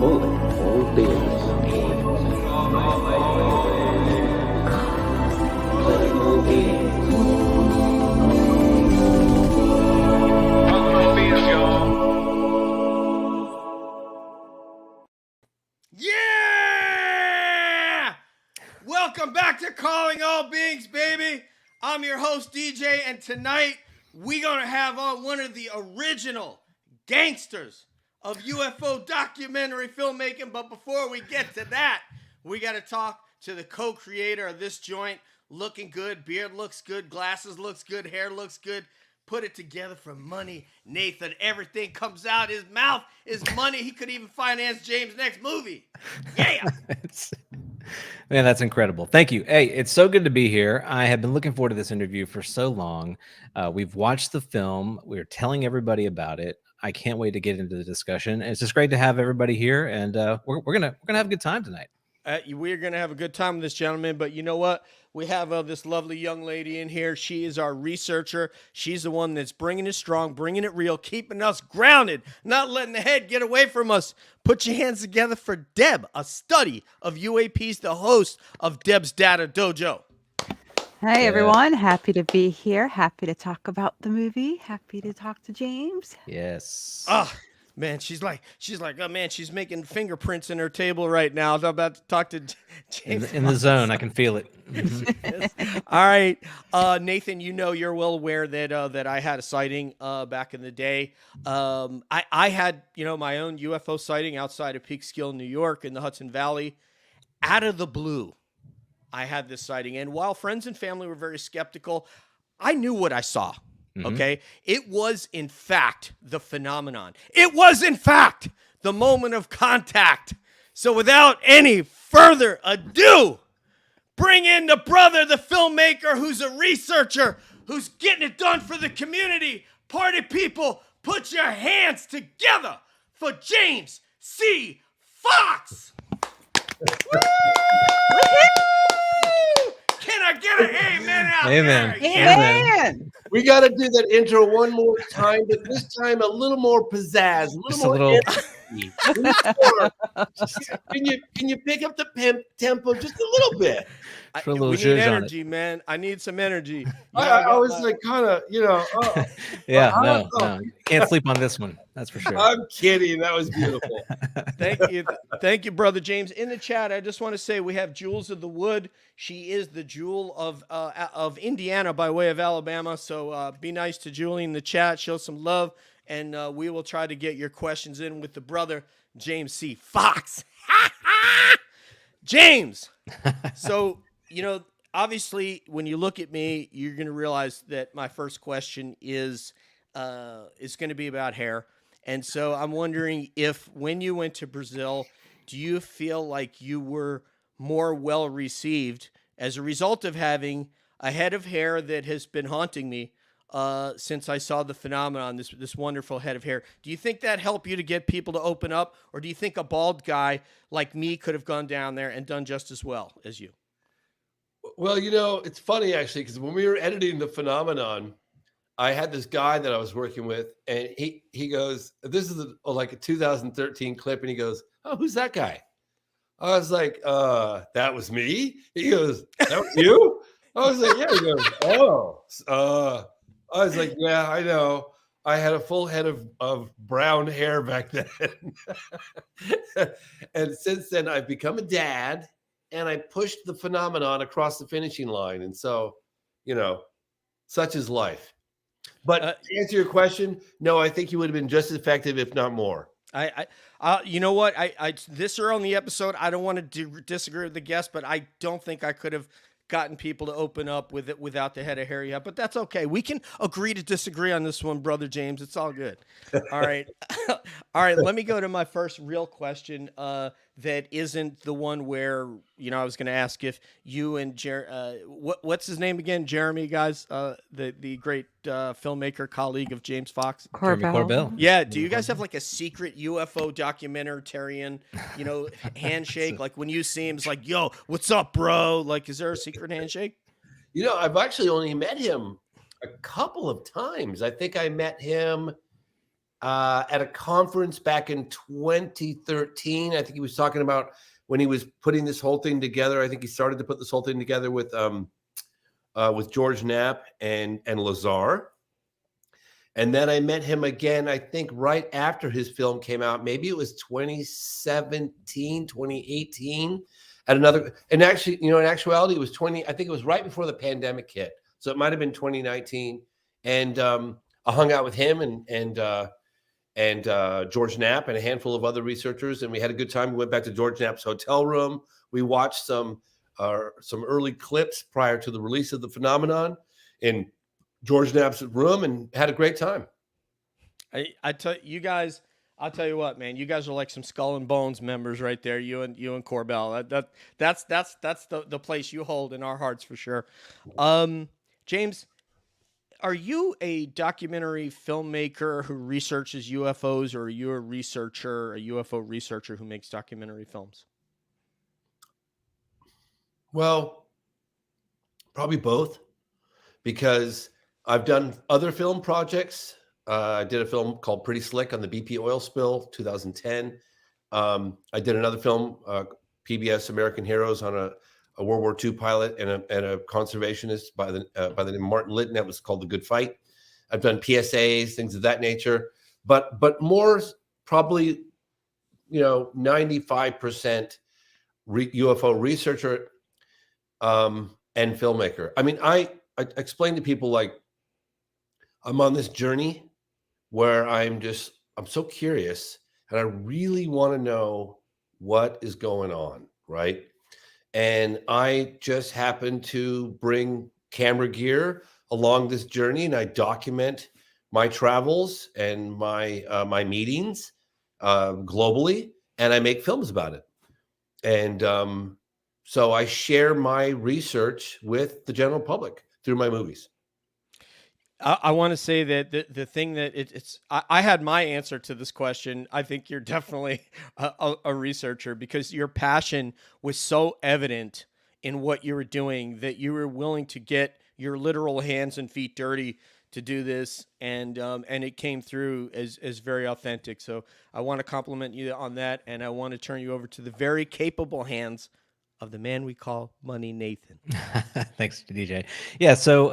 Calling all beings. Calling all beings. Yeah! Welcome back to Calling All Beings, baby. I'm your host, DJ, and tonight we're going to have on one of the original gangsters of UFO documentary filmmaking. But before we get to that, we got to talk to the co-creator of this joint. Looking good, beard looks good, glasses looks good, hair looks good. Put it together for money, Nathan. Everything comes out his mouth is money. He could even finance James' next movie. Yeah. Man, that's incredible. Thank you. Hey, it's so good to be here. I have been looking forward to this interview for so long. We've watched the film. We're telling everybody about it. I can't wait to get into the discussion. And it's just great to have everybody here, and we're gonna have a good time tonight. We're going to have a good time with this gentleman, but you know what? We have this lovely young lady in here. She is our researcher. She's the one that's bringing it strong, bringing it real, keeping us grounded, not letting the head get away from us. Put your hands together for Deb, a study of UAPs, the host of Deb's Data Dojo. Hey, everyone. Happy to be here. Happy to talk about the movie. Happy to talk to James. Yes. Man, she's like, oh man, she's making fingerprints in her table right now. I'm about to talk to James. In the zone, I can feel it. Yes. All right, Nathan, you're well aware that I had a sighting back in the day. I had my own UFO sighting outside of Peekskill, New York, in the Hudson Valley. Out of the blue, I had this sighting, and while friends and family were very skeptical, I knew what I saw. Okay. It was, in fact, the phenomenon. It was, in fact, the moment of contact. So without any further ado, bring in the brother, the filmmaker, who's a researcher, who's getting it done for the community. Party people, put your hands together for James C. Fox. Woo! Can I get an amen out Amen. there? Amen. We got to do that intro one more time, but this time a little more pizzazz, Just a little. energy. Can you pick up the tempo just a little bit? Put a little We need zhuzh on energy, man. I need some energy. I was like kind of, Yeah, I no, don't know. you can't sleep on this one. That's for sure. I'm kidding. That was beautiful. Thank you, brother James. In the chat, I just want to say we have Jules of the Wood. She is the Jewel of Indiana by way of Alabama. So be nice to Julie in the chat. Show some love, and we will try to get your questions in with the brother James C. Fox. James. So obviously, when you look at me, you're going to realize that my first question is going to be about hair. And so I'm wondering if when you went to Brazil, do you feel like you were more well received as a result of having a head of hair that has been haunting me since I saw the phenomenon, this wonderful head of hair? Do you think that helped you to get people to open up? Or do you think a bald guy like me could have gone down there and done just as well as you? Well, it's funny actually, because when we were editing the phenomenon, I had this guy that I was working with, and he goes, this is like a 2013 clip, and he goes, "Oh, who's that guy?" I was like, that was me. He goes, "That was you?" I was like, "Yeah." He goes, "Oh, I was like, "Yeah, I know. I had a full head of brown hair back then." And since then, I've become a dad, and I pushed the phenomenon across the finishing line. And so, such is life. But to answer your question, no, I think he would have been just as effective, if not more. You know what? This early in the episode, I don't want to disagree with the guest, but I don't think I could have gotten people to open up with it without the head of hair yet. But that's okay. We can agree to disagree on this one, brother James. It's all good. All right. All right. Let me go to my first real question. that isn't the one where, I was going to ask if you and what's his name again? Jeremy, guys, the great filmmaker, colleague of James Fox. Jeremy Corbell. Corbell. Yeah. Do you guys have like a secret UFO documentarian, handshake? Like when you see him, it's like, yo, what's up, bro? Like, is there a secret handshake? I've actually only met him a couple of times. I think I met him at a conference back in 2013. I think he was talking about when he was putting this whole thing together. I think he started to put this whole thing together with George Knapp and Lazar. And then I met him again, I think right after his film came out. Maybe it was 2017, 2018 at another. And actually, in actuality, it was I think it was right before the pandemic hit. So it might've been 2019. And I hung out with him and George Knapp and a handful of other researchers, and we had a good time. We went back to George Knapp's hotel room. We watched some early clips prior to the release of the phenomenon in George Knapp's room, and had a great time. I tell you guys, I'll tell you what, man, you guys are like some Skull and Bones members right there. You and Corbell. That's the place you hold in our hearts for sure. James, are you a documentary filmmaker who researches UFOs, or are you a UFO researcher who makes documentary films? Well, probably both, because I've done other film projects. I did a film called Pretty Slick on the BP oil spill, 2010. I did another film, PBS American Heroes, on a World War II pilot and a conservationist by the name of Martin Litton. That was called The Good Fight. I've done PSAs, things of that nature, but more probably, 95% UFO researcher and filmmaker. I mean, I explain to people, like, I'm on this journey where I'm so curious, and I really want to know what is going on, right? And I just happen to bring camera gear along this journey, and I document my travels and my meetings globally, and I make films about it. And so I share my research with the general public through my movies. I want to say that the thing that I had my answer to this question. I think you're definitely a researcher, because your passion was so evident in what you were doing that you were willing to get your literal hands and feet dirty to do this, and it came through as very authentic. So I want to compliment you on that, and I want to turn you over to the very capable hands of the man we call Money Nathan. Thanks, DJ. Yeah, so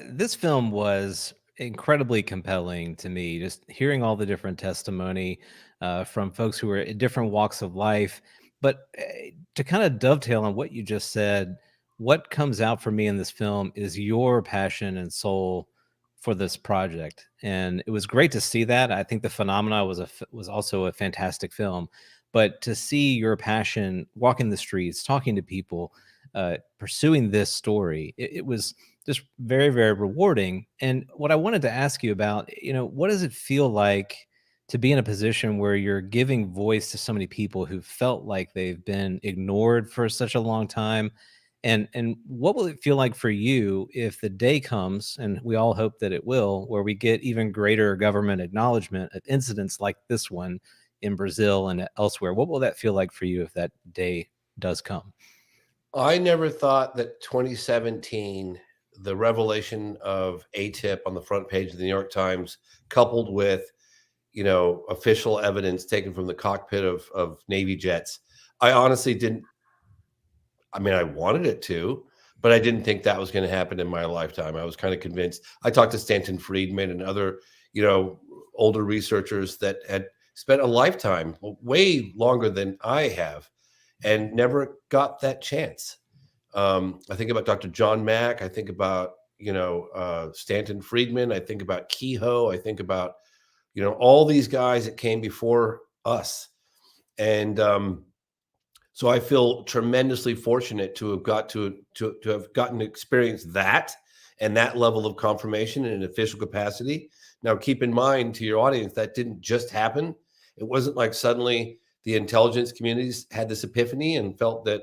this film was incredibly compelling to me, just hearing all the different testimony from folks who were in different walks of life. But to kind of dovetail on what you just said, what comes out for me in this film is your passion and soul for this project. And it was great to see that. I think The Phenomena was also a fantastic film. But to see your passion walking the streets, talking to people, pursuing this story, it was just very, very rewarding. And what I wanted to ask you about, what does it feel like to be in a position where you're giving voice to so many people who felt like they've been ignored for such a long time? And what will it feel like for you if the day comes, and we all hope that it will, where we get even greater government acknowledgement of incidents like this one in Brazil and elsewhere? What will that feel like for you if that day does come? I never thought that 2017, the revelation of ATIP on the front page of the New York Times, coupled with, official evidence taken from the cockpit of Navy jets, I honestly didn't. I mean, I wanted it to, but I didn't think that was going to happen in my lifetime. I was kind of convinced. I talked to Stanton Friedman and other, older researchers that had spent a lifetime, way longer than I have, and never got that chance. I think about Dr. John Mack. I think about, Stanton Friedman. I think about Kehoe. I think about, all these guys that came before us. And so I feel tremendously fortunate to have have gotten to experience that, and that level of confirmation in an official capacity. Now, keep in mind, to your audience, that didn't just happen. It wasn't like suddenly the intelligence communities had this epiphany and felt that,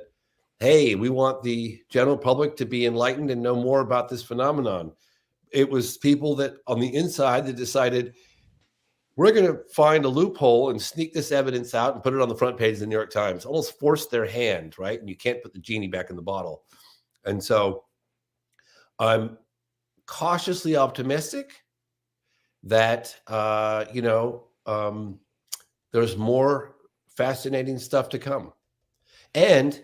hey, we want the general public to be enlightened and know more about this phenomenon. It was people that on the inside that decided, we're going to find a loophole and sneak this evidence out and put it on the front page of the New York Times, almost force their hand, right? And you can't put the genie back in the bottle. And so I'm cautiously optimistic that, there's more fascinating stuff to come. And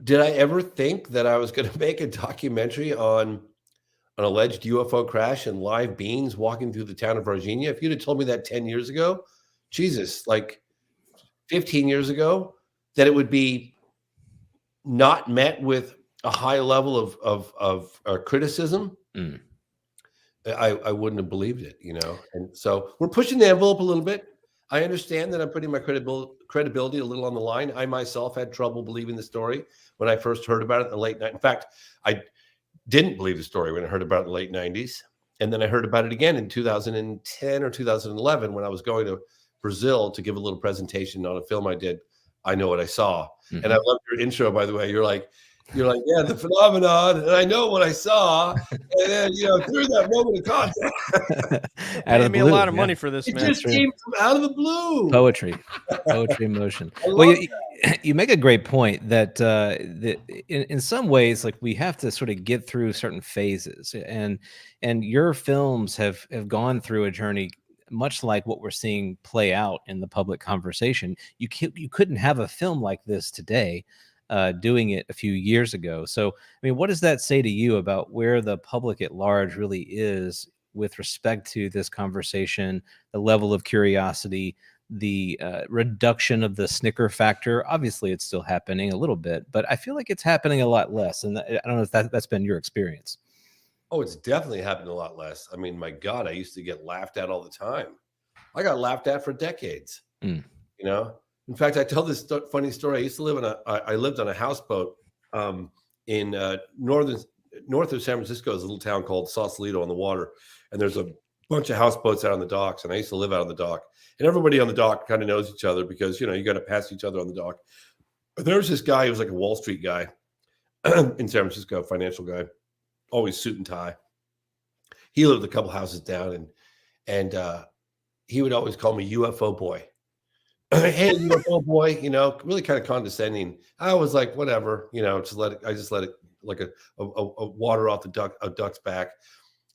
did I ever think that I was going to make a documentary on an alleged UFO crash and live beings walking through the town of Varginha? If you'd have told me that 10 years ago, Jesus, like 15 years ago, that it would be not met with a high level of criticism, I wouldn't have believed it, And so we're pushing the envelope a little bit. I understand that I'm putting my credibility a little on the line. I myself had trouble believing the story when I first heard about it in the late 90s. In fact, I didn't believe the story when I heard about it in the late 90s. And then I heard about it again in 2010 or 2011 when I was going to Brazil to give a little presentation on a film I did, I Know What I Saw. And I loved your intro, by the way. You're like, yeah, the phenomenon, and I know what I saw. And then, through that moment of contact, paying me a lot of money for this, it man. just came from out of the blue. Poetry in motion. Well, you make a great point that in some ways, like, we have to sort of get through certain phases, and your films have gone through a journey much like what we're seeing play out in the public conversation. You couldn't have a film like this today, doing it a few years ago. So, I mean, what does that say to you about where the public at large really is with respect to this conversation, the level of curiosity, the reduction of the snicker factor? Obviously, it's still happening a little bit, but I feel like it's happening a lot less. And I don't know if that's been your experience. Oh, it's definitely happened a lot less. I mean, my God, I used to get laughed at all the time. I got laughed at for decades, In fact, I tell this funny story. I used to live I lived on a houseboat in north of San Francisco. Is a little town called Sausalito on the water, and there's a bunch of houseboats out on the docks. And I used to live out on the dock, and everybody on the dock kind of knows each other because you got to pass each other on the dock. But there was this guy who was like a Wall Street guy in San Francisco, financial guy, always suit and tie. He lived a couple houses down, and he would always call me UFO boy. Hey, UFO boy, really kind of condescending. I was like, whatever, just let it like a water off a duck's back.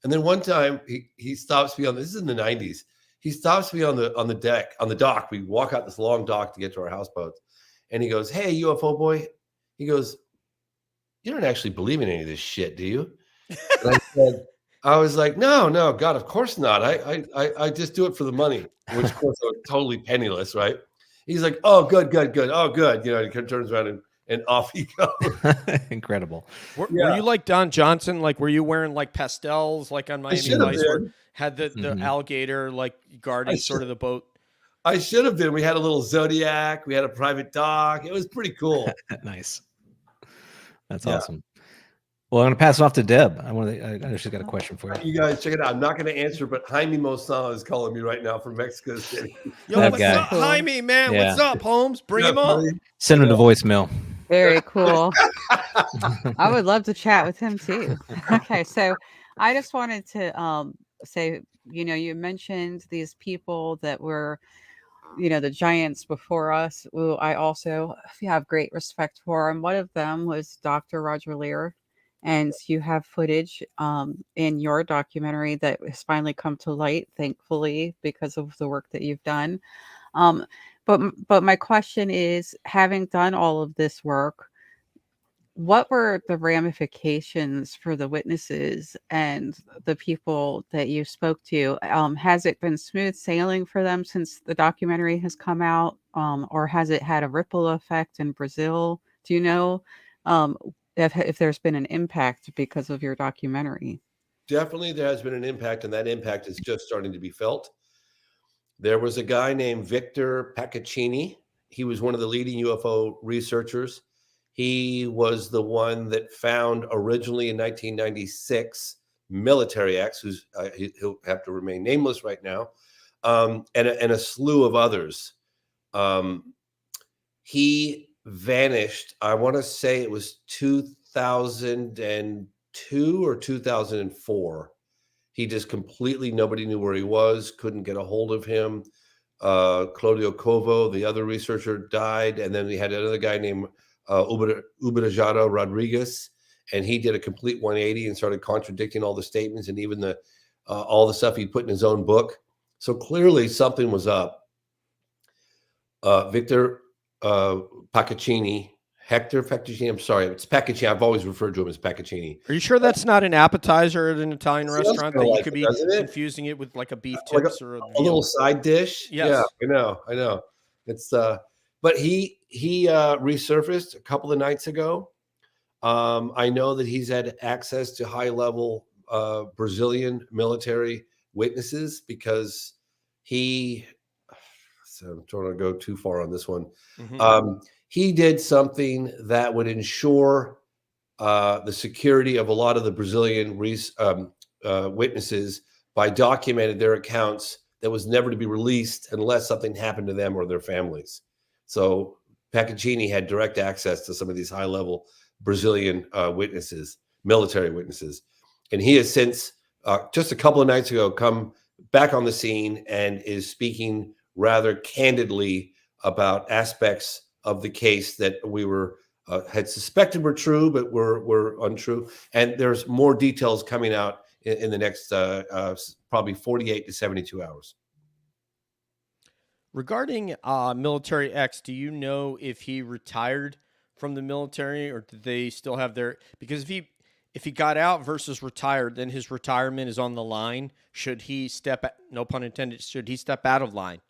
And then one time he stops me this is in the 90s. He stops me on the dock. We walk out this long dock to get to our houseboats. And he goes, hey, UFO boy. He goes, you don't actually believe in any of this shit, do you? And I was like, no, God, of course not. I just do it for the money, which of course I was totally penniless, right? He's like, oh, good. Oh, good. He turns around and off he goes. Incredible. Were you like Don Johnson? Like, were you wearing like pastels, like on Miami Vice, where had the alligator like guarding sort of the boat? I should have been. We had a little Zodiac. We had a private dock. It was pretty cool. Nice. That's awesome. Well, I'm going to pass it off to Deb. I know she's got a question for you. You guys check it out. I'm not going to answer, but Jaime Mosana is calling me right now from Mexico City. Yo, what's up, Jaime, man? Yeah. What's up, Holmes? Bring him up. Send him the voicemail. Very cool. I would love to chat with him too. Okay, so I just wanted to say, you mentioned these people that were, the giants before us, who I also have great respect for. And one of them was Dr. Roger Lear. And you have footage in your documentary that has finally come to light, thankfully, because of the work that you've done. But my question is, having done all of this work, what were the ramifications for the witnesses and the people that you spoke to? Has it been smooth sailing for them since the documentary has come out? Or has it had a ripple effect in Brazil? Do you know if there's been an impact because of your documentary? Definitely there has been an impact, and that impact is just starting to be felt. There was a guy named Victor Paccaccini. He was one of the leading UFO researchers. He was the one that found originally in 1996 Military X, he'll have to remain nameless right now, and a slew of others. He vanished. I want to say it was 2002 or 2004. He just completely, nobody knew where he was, couldn't get a hold of him. Claudio Covo, the other researcher, died. And then we had another guy named Uberajado Rodriguez, and he did a complete 180 and started contradicting all the statements and even all the stuff he put in his own book. So clearly something was up. Victor Hector Paccaccini, I'm sorry, it's Paccaccini. I've always referred to him as Paccaccini. Are you sure that's not an appetizer at an Italian restaurant that you like could it, be doesn't it? confusing it with like a beef Like tips or a little side dish? Yes. Yeah, I know. It's but he resurfaced a couple of nights ago. I know that he's had access to high-level Brazilian military witnesses because so I'm trying to go too far on this one. He did something that would ensure the security of a lot of the Brazilian witnesses by documenting their accounts that was never to be released unless something happened to them or their families. So Paccaccini had direct access to some of these high-level Brazilian witnesses, military witnesses. And he has since, just a couple of nights ago, come back on the scene and is speaking rather candidly about aspects of the case that we had suspected were true, but were untrue. And there's more details coming out in the next probably 48 to 72 hours. Regarding Military X, do you know if he retired from the military or did they still have their, because if he got out versus retired, then his retirement is on the line. Should he no pun intended, should he step out of line?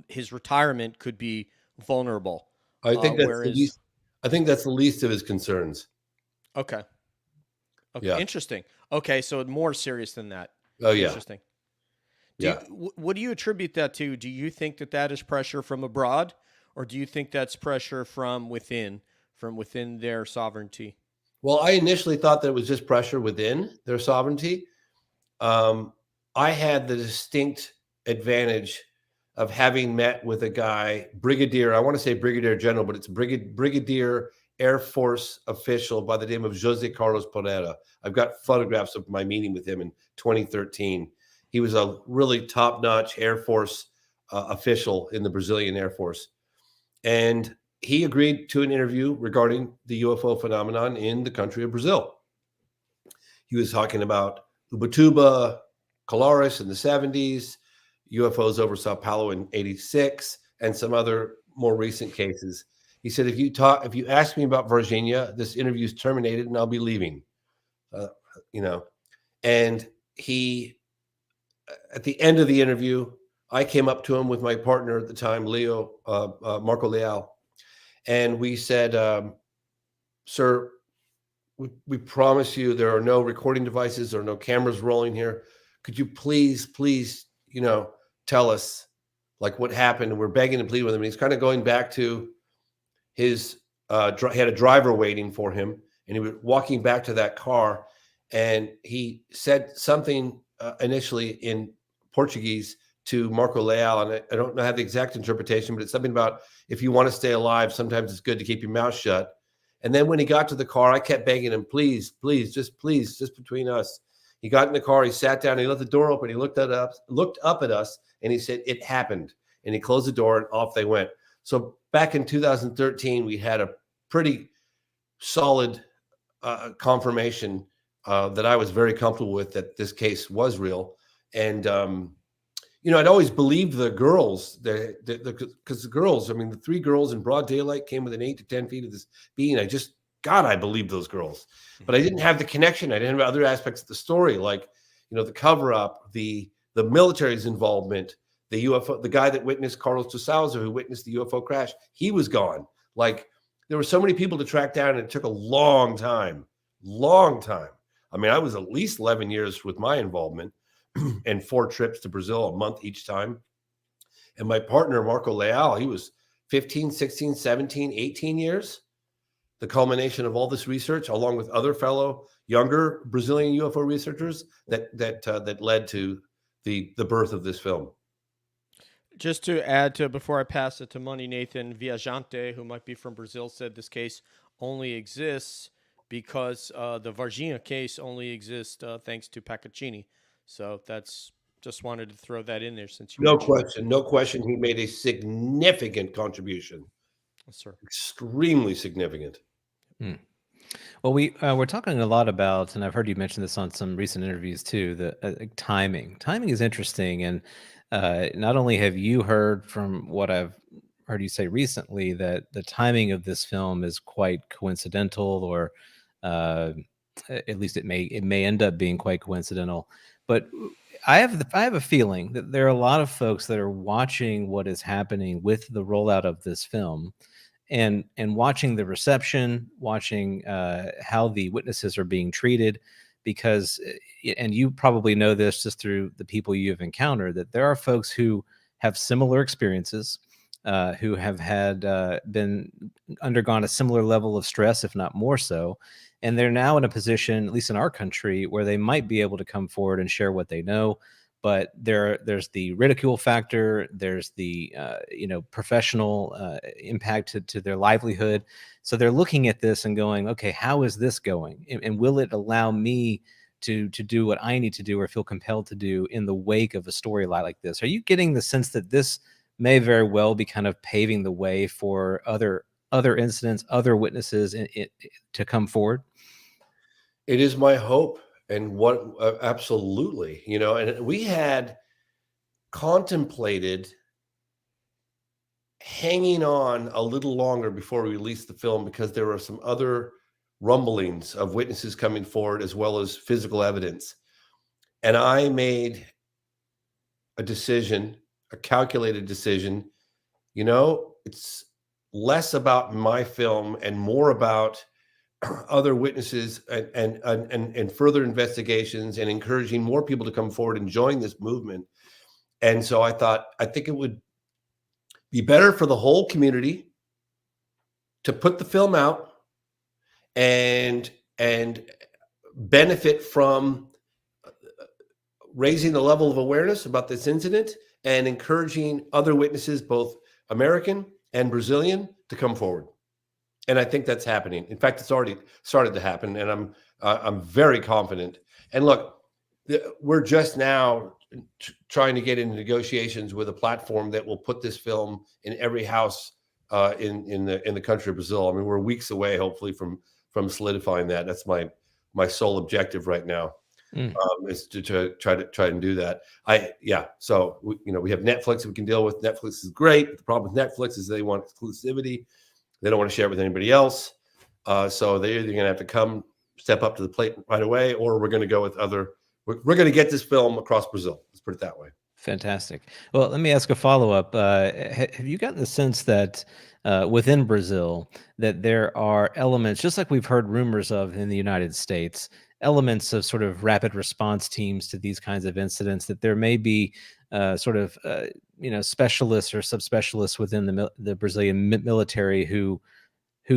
His retirement could be vulnerable. I think that's the least of his concerns. Okay. Yeah. Interesting. Okay, so more serious than that. Oh yeah. Interesting. What do you attribute that to? Do you think that is pressure from abroad, or do you think that's pressure from within their sovereignty? Well, I initially thought that it was just pressure within their sovereignty. I had the distinct advantage of having met with a guy, Brigadier, I want to say Brigadier General, but it's Brigadier Air Force official by the name of Jose Carlos Pereira. I've got photographs of my meeting with him in 2013. He was a really top-notch Air Force official in the Brazilian Air Force. And he agreed to an interview regarding the UFO phenomenon in the country of Brazil. He was talking about Ubatuba, Colares in the 70s, UFOs over Sao Paulo in 86, and some other more recent cases. He said, if you ask me about Varginha, this interview is terminated and I'll be leaving. And he, at the end of the interview, I came up to him with my partner at the time, Marco Leal, and we said, sir, we promise you there are no recording devices, there are no cameras rolling here. Could you please, tell us like what happened? And we're begging and pleading with him. And he's kind of going back to his, he had a driver waiting for him and he was walking back to that car and he said something initially in Portuguese to Marco Leal. And I don't have the exact interpretation, but it's something about if you want to stay alive, sometimes it's good to keep your mouth shut. And then when he got to the car, I kept begging him, please, just between us. He got in the car, he sat down, he let the door open, he looked up at us, and he said, it happened. And he closed the door and off they went. So back in 2013, we had a pretty solid confirmation that I was very comfortable with that this case was real. And, I'd always believed the girls, because the girls, the three girls in broad daylight came within 8 to 10 feet of this being. I believed those girls, but I didn't have the connection. I didn't have other aspects of the story, like, the cover up, the military's involvement, the UFO, the guy that witnessed Carlos de Souza, who witnessed the UFO crash, he was gone. Like, there were so many people to track down, and it took a long time. I was at least 11 years with my involvement and 4 trips to Brazil a month each time. And my partner, Marco Leal, he was 15, 16, 17, 18 years. The culmination of all this research, along with other fellow younger Brazilian UFO researchers, that led to the birth of this film. Just to add to before I pass it to Money, Nathan Viajante, who might be from Brazil, said this case only exists because the Varginha case only exists thanks to Paccaccini. So that's just wanted to throw that in there since you No mentioned it. question. No question. He made a significant contribution. Yes, sir. Extremely significant. Hmm. Well, we're talking a lot about, and I've heard you mention this on some recent interviews too. The timing. Timing is interesting, and not only have you heard from what I've heard you say recently that the timing of this film is quite coincidental, or uh, at least it may end up being quite coincidental. But I have a feeling that there are a lot of folks that are watching what is happening with the rollout of this film and watching the reception, watching how the witnesses are being treated, because and you probably know this just through the people you've encountered, that there are folks who have similar experiences, who have had been undergone a similar level of stress, if not more so, and they're now in a position, at least in our country, where they might be able to come forward and share what they know. But there's the ridicule factor. There's the professional impact to their livelihood. So they're looking at this and going, okay, how is this going, and will it allow me to do what I need to do or feel compelled to do in the wake of a story like this? Are you getting the sense that this may very well be kind of paving the way for other incidents, other witnesses to come forward? It is my hope, and what absolutely, and we had contemplated hanging on a little longer before we released the film because there were some other rumblings of witnesses coming forward as well as physical evidence. And I made a decision, a calculated decision. It's less about my film and more about other witnesses and further investigations and encouraging more people to come forward and join this movement. And so I think it would be better for the whole community to put the film out and benefit from raising the level of awareness about this incident and encouraging other witnesses, both American and Brazilian, to come forward. And I think that's happening. In fact, it's already started to happen, and I'm very confident. And look, we're just now trying to get into negotiations with a platform that will put this film in every house in the country of Brazil. I mean, we're weeks away, hopefully, from solidifying that. That's my sole objective right now, is to try and do that. So we have Netflix that we can deal with. Netflix is great. The problem with Netflix is they want exclusivity. They don't want to share it with anybody else. So they're either going to have to step up to the plate right away, or we're going to go with we're going to get this film across Brazil. Let's put it that way. Fantastic. Well, let me ask a follow-up. Have you gotten the sense that within Brazil that there are elements, just like we've heard rumors of in the United States, elements of sort of rapid response teams to these kinds of incidents, that there may be specialists or subspecialists within the Brazilian military who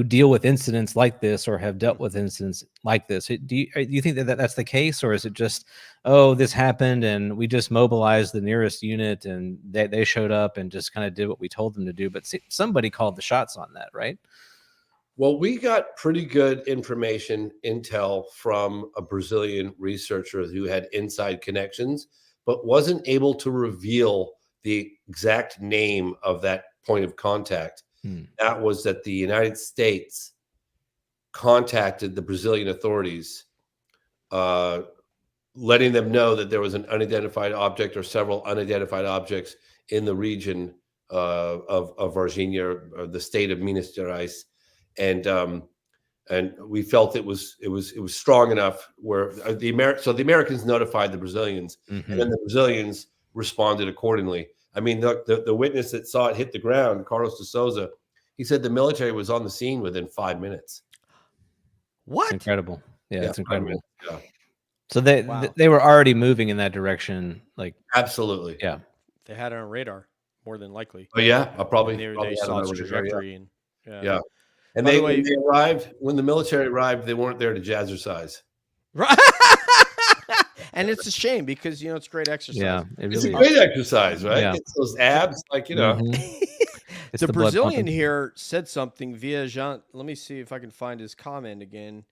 deal with incidents like this or have dealt with incidents like this? Do you think that that's the case, or is it just, oh, this happened and we just mobilized the nearest unit and they showed up and just kind of did what we told them to do? But somebody called the shots on that, right? Well, we got pretty good intel from a Brazilian researcher who had inside connections, but wasn't able to reveal the exact name of that point of contact. That was that the United States contacted the Brazilian authorities, letting them know that there was an unidentified object or several unidentified objects in the region of Varginha, the state of Minas Gerais, and we felt it was strong enough where the Americans notified the Brazilians, and then the Brazilians responded accordingly. I mean, the witness that saw it hit the ground, Carlos de Souza, he said the military was on the scene within 5 minutes. What? Incredible. Yeah, it's incredible. Yeah. So they were already moving in that direction, like absolutely. Yeah, they had it on radar more than likely. Oh yeah, I'll probably they saw its trajectory. Yeah. And when they arrived, when the military arrived, they weren't there to jazzercise. Right. And it's a shame because it's great exercise. Yeah, it It's a really is. great exercise, right? Yeah. Gets those abs, like Mhm. It's The the blood Brazilian pumping. here said something. Viajante. Let me see if I can find his comment again.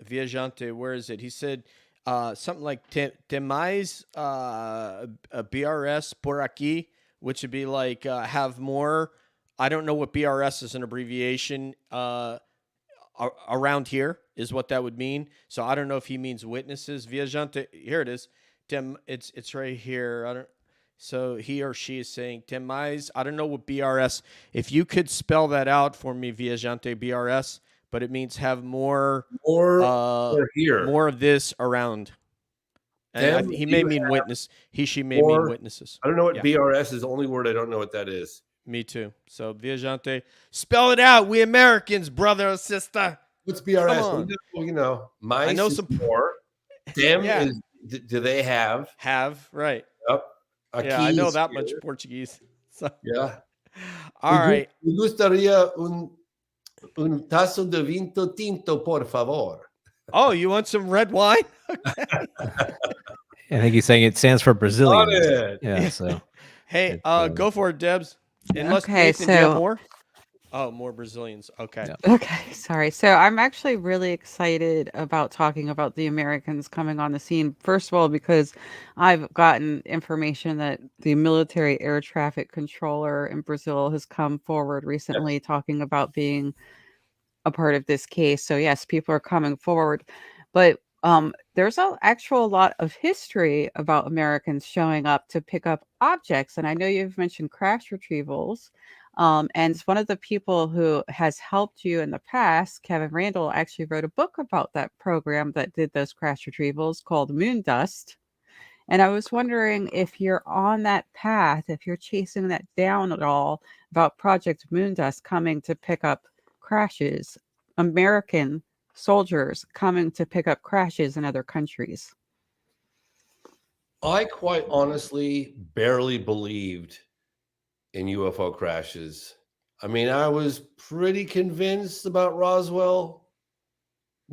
Viajante, where is it? He said something like "Tem mais a BRS por aqui," which would be like have more. I don't know what BRS is an abbreviation. Around here is what that would mean. So I don't know if he means witnesses. Viajante, here it is. It's right here. I don't. So he or she is saying Temais. I don't know what BRS. If you could spell that out for me, Viajante BRS, but it means have more or here. more of this around. And Them, he may you mean have witness. She may mean more. witnesses. I don't know what Yeah. BRS is. The only word I don't know what that is. Me too. So Viajante, spell it out. We Americans, brother or sister. What's BRS? Come on. Mice I know is some. more. Them Yeah. is do they have? Have right. Yep. Yeah, I Aqui know is that here. much Portuguese. So, Yeah. all right. Me gustaría un tazo de vinto tinto, por favor. Oh, you want some red wine? I think he's saying it stands for Brazilian. Got it. Yeah, so Hey, it's, go for it, Debs. Unless Okay, Nathan, do you have so- more? Oh, more Brazilians. Okay. Yeah. Okay, sorry. So I'm actually really excited about talking about the Americans coming on the scene. First of all, because I've gotten information that the military air traffic controller in Brazil has come forward recently talking about being a part of this case. So yes, people are coming forward, but there's a actual lot of history about Americans showing up to pick up objects, and I know you've mentioned crash retrievals. And one of the people who has helped you in the past, Kevin Randall, actually wrote a book about that program that did those crash retrievals called Moon Dust. And I was wondering if you're on that path, if you're chasing that down at all about Project Moondust coming to pick up crashes, American soldiers coming to pick up crashes in other countries. I quite honestly barely believed in UFO crashes. I mean, I was pretty convinced about Roswell.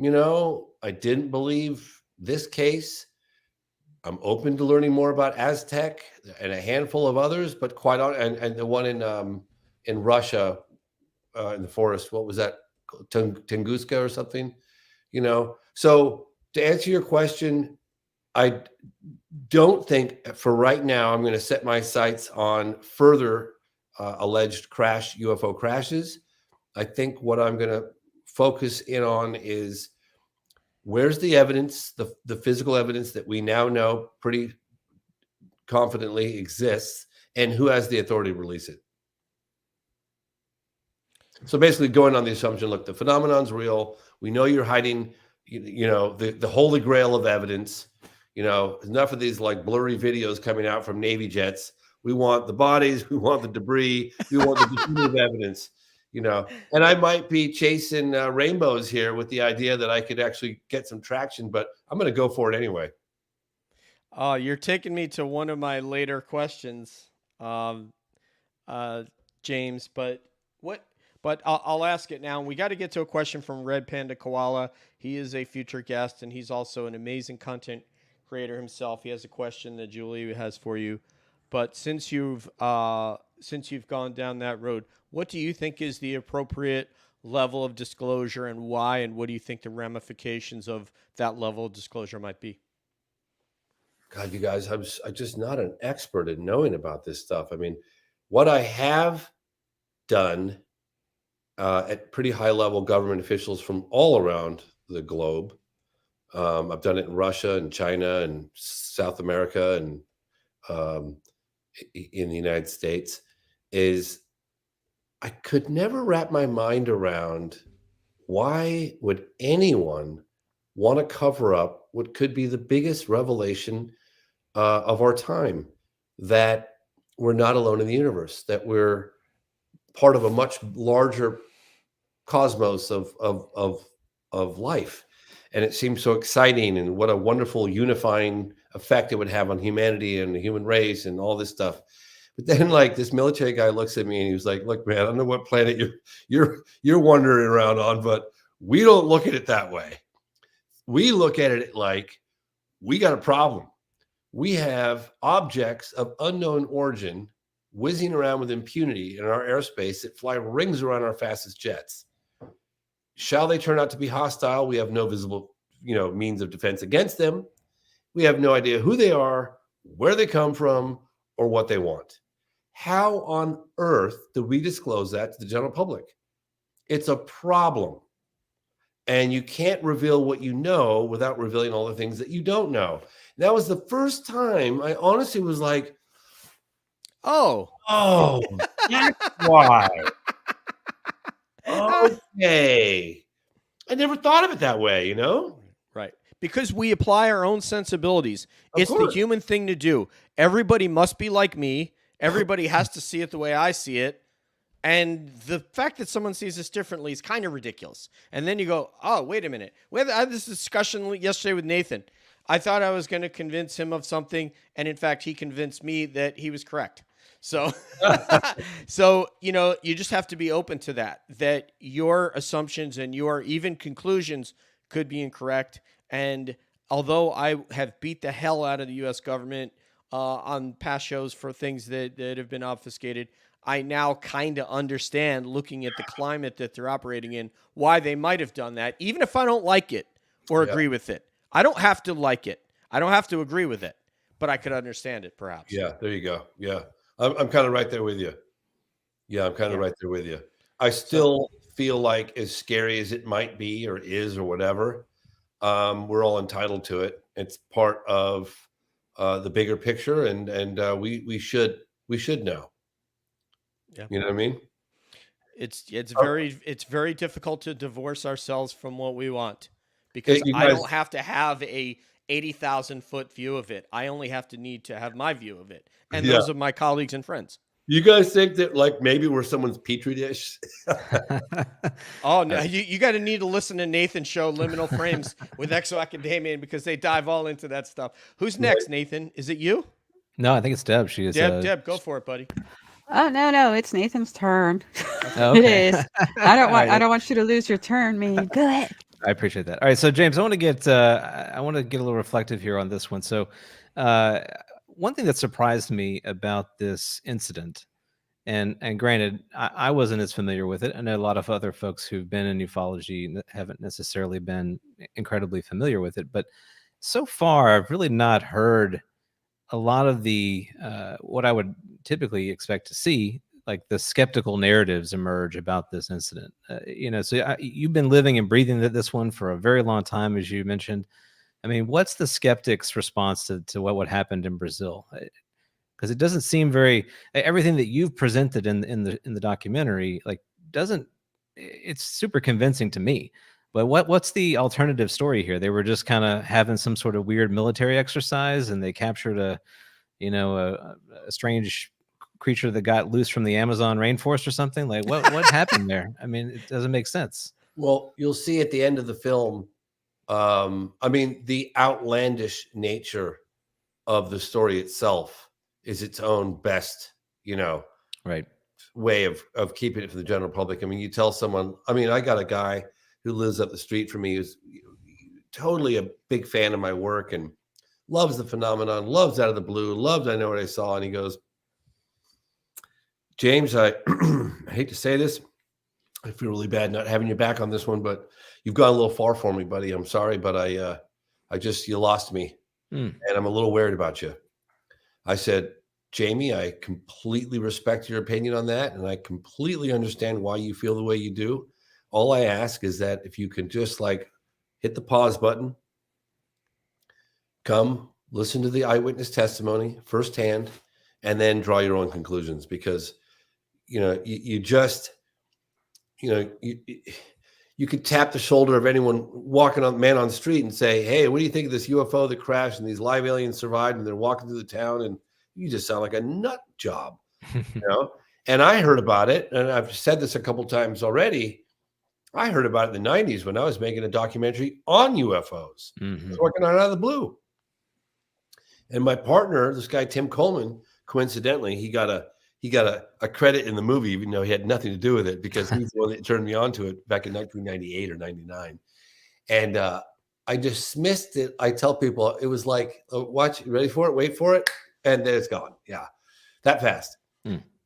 I didn't believe this case. I'm open to learning more about Aztec and a handful of others, but and the one in Russia in the forest. What was that? Tunguska or something? So to answer your question, I don't think for right now I'm going to set my sights on further alleged UFO crashes. I think what I'm going to focus in on is where's the evidence, the physical evidence that we now know pretty confidently exists, and who has the authority to release it. So basically going on the assumption, look, the phenomenon's real. We know you're hiding, the holy grail of evidence. Enough of these like blurry videos coming out from Navy jets. We want the bodies. We want the debris. We want the definitive evidence. And I might be chasing rainbows here with the idea that I could actually get some traction, but I'm going to go for it anyway. You're taking me to one of my later questions, James. But what? But I'll ask it now. We got to get to a question from Red Panda Koala. He is a future guest, and he's also an amazing content creator himself. He has a question that Julie has for you. But since you've gone down that road, what do you think is the appropriate level of disclosure, and why? And what do you think the ramifications of that level of disclosure might be? God, you guys, I'm just not an expert in knowing about this stuff. I mean, what I have done at pretty high level government officials from all around the globe. I've done it in Russia and China and South America and in the United States. Is I could never wrap my mind around why would anyone want to cover up what could be the biggest revelation of our time, that we're not alone in the universe, that we're part of a much larger cosmos of life. And it seems so exciting, and what a wonderful unifying effect it would have on humanity and the human race and all this stuff. But then like this military guy looks at me and he was like, look, man, I don't know what planet you're wandering around on, but we don't look at it that way. We look at it like we got a problem. We have objects of unknown origin whizzing around with impunity in our airspace that fly rings around our fastest jets. Shall they turn out to be hostile? We have no visible, means of defense against them. We have no idea who they are, where they come from, or what they want. How on earth do we disclose that to the general public? It's a problem. And you can't reveal what you know without revealing all the things that you don't know. That was the first time I honestly was like, Oh, that's why. Okay. I never thought of it that way, right. Because we apply our own sensibilities. Of It's course. the human thing to do. Everybody must be like me. Everybody has to see it the way I see it. And the fact that someone sees this differently is kind of ridiculous. And then you go, oh, wait a minute. I had this discussion yesterday with Nathan. I thought I was going to convince him of something. And in fact, he convinced me that he was correct. So, you just have to be open to that your assumptions and your even conclusions could be incorrect. And although I have beat the hell out of the U.S. government on past shows for things that have been obfuscated, I now kind of understand, looking at the climate that they're operating in, why they might have done that, even if I don't like it or agree with it. I don't have to like it. I don't have to agree with it, but I could understand it, perhaps. Yeah, there you go. Yeah, I'm kind of right there with you. Yeah, I'm kind of right there with you. I still feel like, as scary as it might be or is or whatever, we're all entitled to it. It's part of the bigger picture, and we should know. Yeah. You know what I mean? It's very difficult to divorce ourselves from what we want, because You I guys- don't have to have a 80,000 foot view of it. I only have to need to have my view of it, and those of my colleagues and friends. You guys think that maybe we're someone's petri dish? Oh no, you got to need to listen to Nathan's show, Liminal Frames, with Exo Academia, because they dive all into that stuff. Who's next, Nathan? Is it you? No, I think it's Deb. She is. Deb, go for it, buddy. Oh no, it's Nathan's turn. Oh, It okay. is. I don't want you to lose your turn, man. Go ahead. I appreciate that. All right, so James, I want to get a little reflective here on this one. So, one thing that surprised me about this incident, and granted, I wasn't as familiar with it. I know a lot of other folks who've been in ufology haven't necessarily been incredibly familiar with it, but so far, I've really not heard a lot of the what I would typically expect to see, like the skeptical narratives emerge about this incident. So you've been living and breathing this one for a very long time, as you mentioned. I mean, what's the skeptics' response to what happened in Brazil? Because it doesn't seem everything that you've presented in the documentary, it's super convincing to me. But what's the alternative story here? They were just kind of having some sort of weird military exercise, and they captured a strange creature that got loose from the Amazon rainforest or something. Like what happened there? I mean, it doesn't make sense. Well, you'll see at the end of the film, the outlandish nature of the story itself is its own best, right, way of keeping it for the general public. I mean, you tell someone, I got a guy who lives up the street from me who's totally a big fan of my work and loves the phenomenon, loves Out of the Blue, loves I Know What I Saw. And he goes, James, I hate to say this. I feel really bad not having you back on this one, but you've gone a little far for me, buddy. I'm sorry, but you lost me. And I'm a little worried about you. I said, Jamie, I completely respect your opinion on that. And I completely understand why you feel the way you do. All I ask is that if you can just hit the pause button, come listen to the eyewitness testimony firsthand, and then draw your own conclusions, because, you could tap the shoulder of anyone walking on the street and say, hey, what do you think of this UFO that crashed and these live aliens survived and they're walking through the town, and you just sound like a nut job, And I heard about it, and I've said this a couple times already. I heard about it in the 90s when I was making a documentary on UFOs. I was working on Out of the Blue. And my partner, this guy, Tim Coleman, coincidentally, he got a credit in the movie, even though he had nothing to do with it, because he's the one that turned me on to it back in 1998 or 99. And I dismissed it. I tell people it was like, oh, watch, you ready for it? Wait for it. And then it's gone. Yeah. That fast.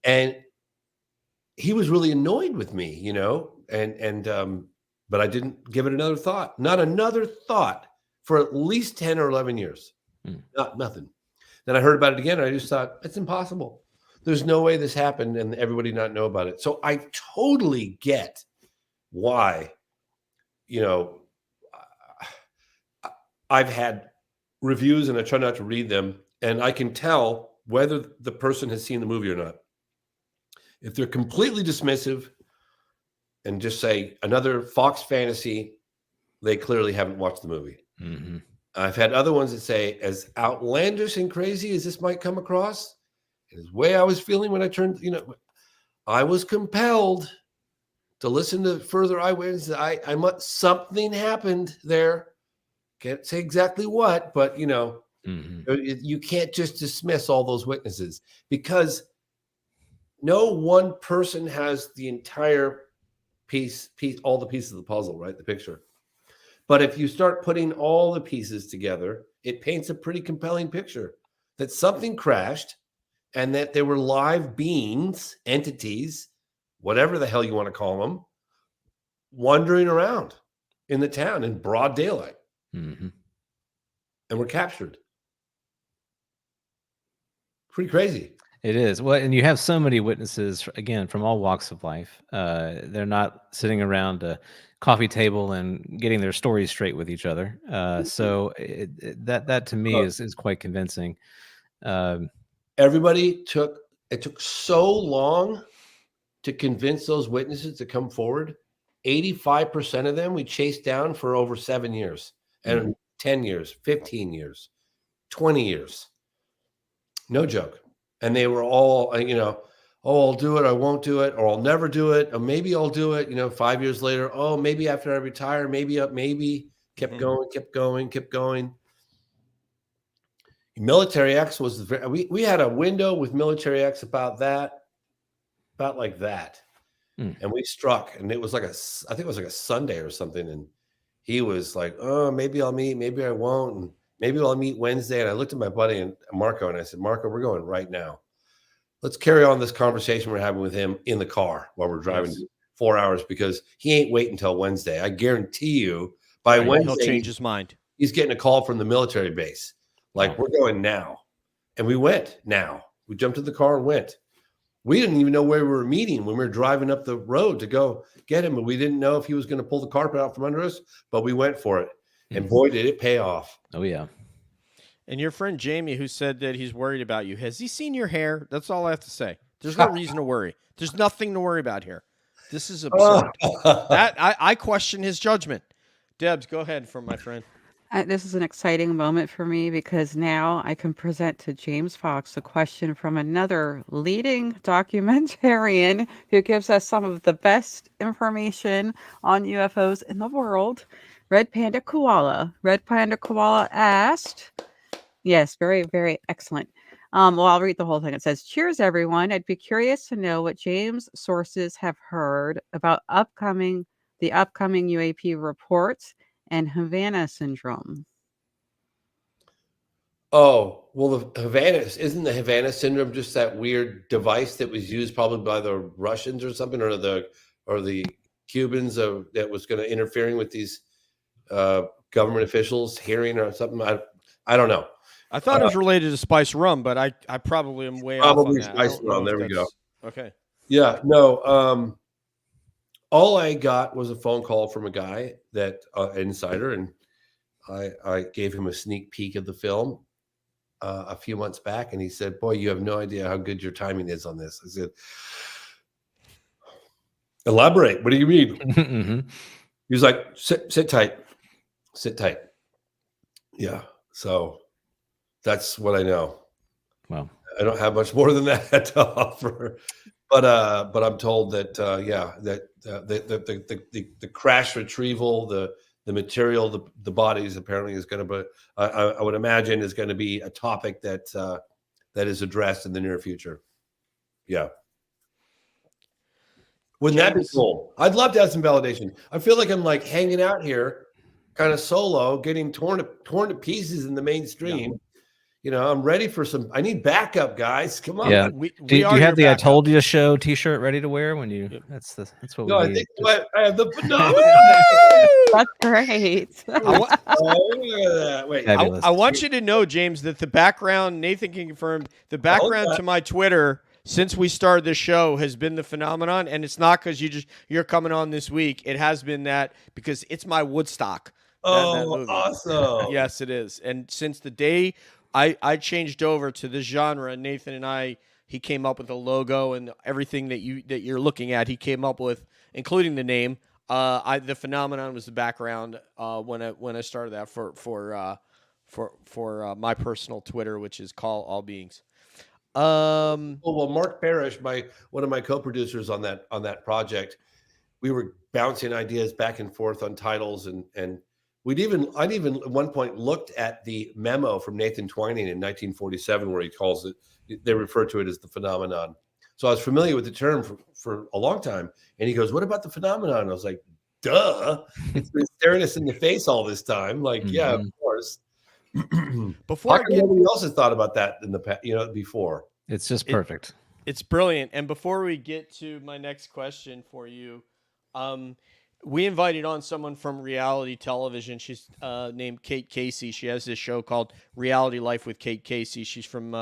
And he was really annoyed with me, you know, but I didn't give it another thought, not another thought for at least 10 or 11 years. Nothing. Then I heard about it again. And I just thought, it's impossible. There's no way this happened and everybody not know about it. So I totally get why, you know, I've had reviews and I try not to read them, and I can tell whether the person has seen the movie or not. If they're completely dismissive and just say another Fox fantasy, they clearly haven't watched the movie. I've had other ones that say, as outlandish and crazy as this might come across, is the way I was feeling when I turned, you know, I was compelled to listen to further eyewitnesses. Something happened there. Can't say exactly what, but you know, you can't just dismiss all those witnesses, because no one person has the entire piece, all the pieces of the puzzle, right? The picture. But if you start putting all the pieces together, it paints a pretty compelling picture that something crashed and that there were live beings, entities, whatever the hell you want to call them, wandering around in the town in broad daylight. And were captured. Pretty crazy. It is. Well, and you have so many witnesses, again, from all walks of life. They're not sitting around a coffee table and getting their stories straight with each other. So that to me is quite convincing. It took so long to convince those witnesses to come forward. 85% of them we chased down for over 7 years, and 10 years, 15 years, 20 years. No joke. And they were all, you know, oh, I'll do it, I won't do it, or I'll never do it, or maybe I'll do it, you know, 5 years later, oh, maybe after I retire, maybe, kept going. Military X was, we had a window with Military X about like that. And we struck, and it was like I think it was like a Sunday or something. And he was like, oh, maybe I'll meet, maybe I won't. And maybe I'll meet Wednesday. And I looked at my buddy and Marco, and I said, Marco, we're going right now. Let's carry on this conversation we're having with him in the car while we're driving 4 hours, because he ain't waiting until Wednesday. I guarantee you by Wednesday, he'll change his mind. He's getting a call from the military base. Like, we're going now. And we went now. We jumped in the car and went. We didn't even know where we were meeting when we were driving up the road to go get him. And we didn't know if he was going to pull the carpet out from under us, but we went for it. And boy, did it pay off. Oh, yeah. And your friend Jamie, who said that he's worried about you, has he seen your hair? That's all I have to say. There's no reason to worry. There's nothing to worry about here. This is absurd. I question his judgment. Debs, go ahead for my friend. This is an exciting moment for me, because now I can present to James Fox a question from another leading documentarian who gives us some of the best information on UFOs in the world. Red Panda Koala. Red Panda Koala asked, yes, very, very excellent. Well, I'll read the whole thing. It says, cheers, everyone. I'd be curious to know what James' sources have heard about the upcoming UAP reports and Havana syndrome. Oh, well, isn't the Havana syndrome just that weird device that was used probably by the Russians or something, or the Cubans that was going to interfering with these government officials hearing or something? I don't know. I thought it was related to spice rum, but I probably am way off on that. Spice rum. There we go. Okay. Yeah. No. All I got was a phone call from a guy that insider, and I gave him a sneak peek of the film a few months back, and he said, "Boy, you have no idea how good your timing is on this." I said, "Elaborate. What do you mean?" He was like, "Sit tight, sit tight." Yeah. So that's what I know. Well, I don't have much more than that to offer. But I'm told that the crash retrieval, the material, the bodies apparently is going to be, I would imagine, is going to be a topic that is addressed in the near future. Yeah. Wouldn't that be cool? I'd love to have some validation. I feel like I'm like hanging out here kind of solo, getting torn to pieces in the mainstream. You know, I'm ready for some. I need backup, guys. Come on. Yeah. We Do you are have your the "I backup. told you so" T-shirt ready to wear when you? Yep. That's what No, we I need. think Just- I have the phenomenon. That's great. I wa- Oh, look at that. Wait, Fabulous. I want you to know, James, that the background, Nathan can confirm, the background to my Twitter since we started this show has been the phenomenon. And it's not because you're coming on this week. It has been that because it's my Woodstock. That movie. awesome. Yes, it is. And since the day I changed over to this genre, Nathan and he came up with a logo and everything that you're looking at. He came up with, including the name. The phenomenon was the background when I started that for my personal Twitter, which is Call All Beings. Well, Mark Parrish, one of my co-producers on that project, we were bouncing ideas back and forth on titles, and I'd even at one point looked at the memo from Nathan Twining in 1947 where he calls it. They refer to it as the phenomenon. So I was familiar with the term for a long time. And he goes, "What about the phenomenon?" I was like, "Duh! It's been staring us in the face all this time." Like, yeah, of course. Before How come nobody else has thought about that in the past, before? It's just perfect. It's brilliant. And before we get to my next question for you, we invited on someone from reality television. She's named Kate Casey. She has this show called Reality Life with Kate Casey. She's from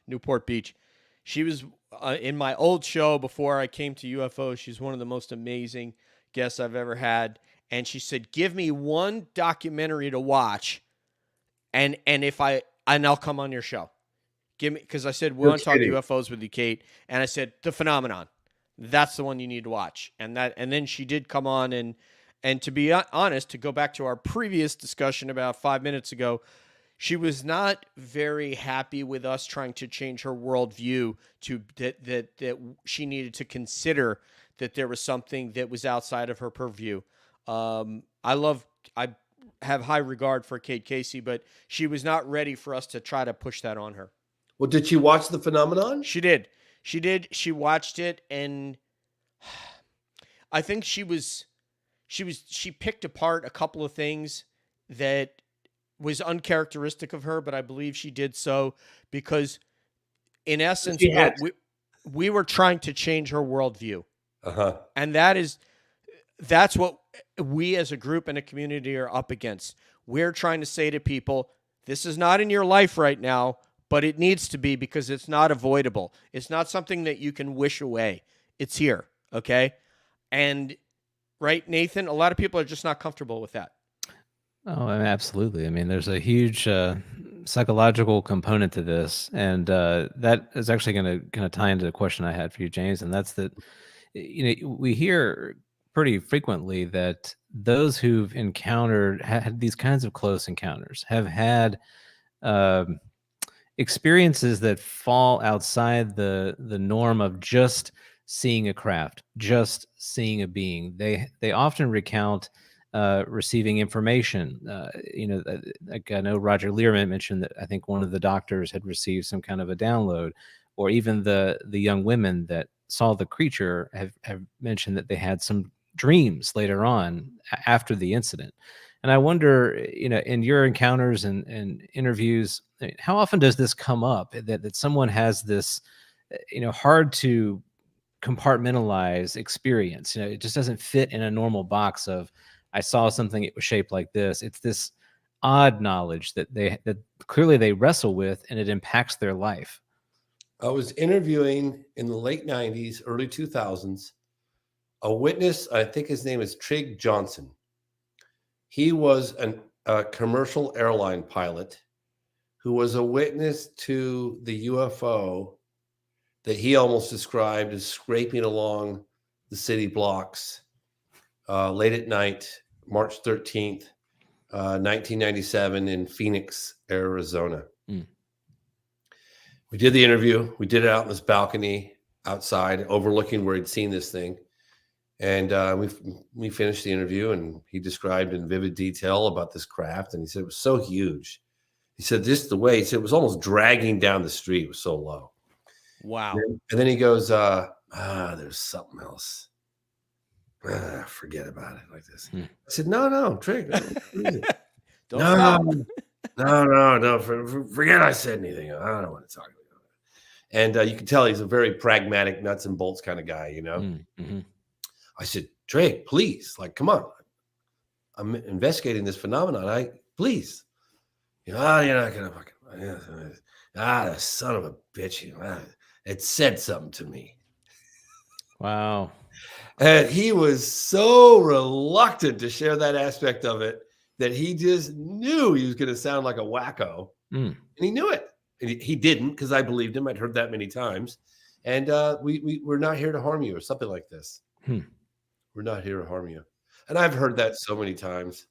Newport Beach. She was in my old show before I came to UFO. She's one of the most amazing guests I've ever had. And she said, "Give me one documentary to watch, and I'll come on your show. Give me," because I said we want to talk UFOs with you, Kate, and I said the phenomenon. That's the one you need to watch. And then she did come on, and to be honest, to go back to our previous discussion about 5 minutes ago, she was not very happy with us trying to change her worldview to that she needed to consider that there was something that was outside of her purview. I have high regard for Kate Casey, but she was not ready for us to try to push that on her. Well, did she watch the phenomenon? She did. She watched it, and I think she picked apart a couple of things that was uncharacteristic of her, but I believe she did so because, in essence, we were trying to change her worldview. And that's what we as a group and a community are up against. We're trying to say to people, this is not in your life right now, but it needs to be because it's not avoidable. It's not something that you can wish away. It's here, okay? And, right, Nathan, a lot of people are just not comfortable with that. Oh, absolutely. I mean, there's a huge psychological component to this, and that is actually going to tie into the question I had for you, James, and that's that, we hear pretty frequently that those who've had these kinds of close encounters have had experiences that fall outside the norm of just seeing a craft, just seeing a being. They often recount receiving information. Like I know Roger Learman mentioned that I think one of the doctors had received some kind of a download, or even the young women that saw the creature have mentioned that they had some dreams later on after the incident. And I wonder, in your encounters and interviews, how often does this come up that someone has this, hard to compartmentalize experience? It just doesn't fit in a normal box of, I saw something, it was shaped like this. It's this odd knowledge that clearly they wrestle with, and it impacts their life. I was interviewing in the late 90s, early 2000s, a witness. I think his name is Trig Johnson. He was a commercial airline pilot who was a witness to the UFO that he almost described as scraping along the city blocks late at night, March 13th, 1997 in Phoenix, Arizona. We did the interview. We did it out in this balcony outside overlooking where he'd seen this thing. And we finished the interview, and he described in vivid detail about this craft. And he said it was so huge. He said just the way, he said it was almost dragging down the street. It was so low. Wow. And then he goes, there's something else. Forget about it like this. Hmm. I said, no, Trig. Don't stop. No. Forget I said anything. I don't want to talk about it. And you can tell he's a very pragmatic, nuts and bolts kind of guy, you know. Mm-hmm. I said, Trig, please, like, come on. I'm investigating this phenomenon. Please. You're not gonna fucking the son of a bitch. It said something to me. Wow. And he was so reluctant to share that aspect of it that he just knew he was going to sound like a wacko. And he knew it. And he didn't, because I believed him. I'd heard that many times. And we're not here to harm you, or something like this. We're not here to harm you. And I've heard that so many times.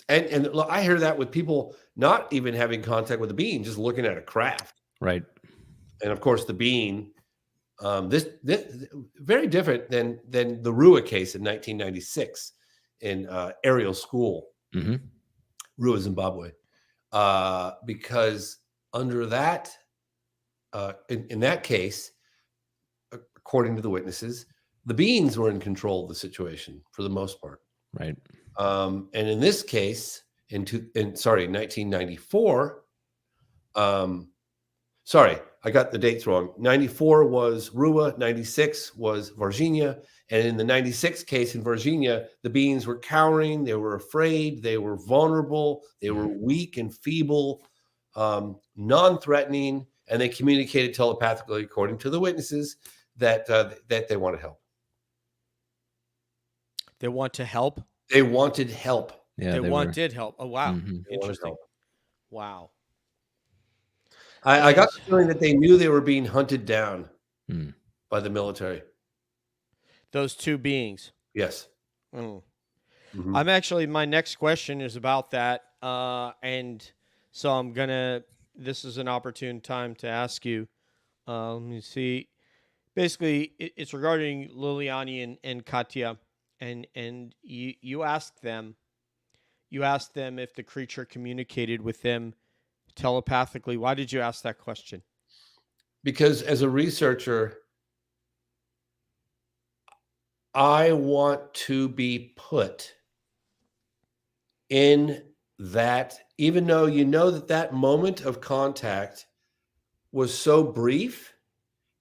And I hear that with people not even having contact with the being, just looking at a craft. Right. And of course, the being, this very different than the Rua case in 1996 in Ariel School, Rua, Zimbabwe, because under that, in that case, according to the witnesses, the beings were in control of the situation for the most part. Right. And in this case, in 1994, sorry, I got the dates wrong. 94 was Rua, 96 was Varginha. And in the 96 case in Varginha, the beings were cowering, they were afraid, they were vulnerable, they were weak and feeble, non-threatening, and they communicated telepathically, according to the witnesses, that they wanted help. They want to help? They wanted help. Yeah, they wanted help. Oh, wow. Interesting. Wow. I got the feeling that they knew they were being hunted down by the military. Those two beings. Yes. I'm actually, my next question is about that. And so this is an opportune time to ask you. Let me see. Basically, it's regarding Liliani and Katya. And you asked them if the creature communicated with them telepathically. Why did you ask that question? Because as a researcher, I want to be put in that, even though you know that moment of contact was so brief,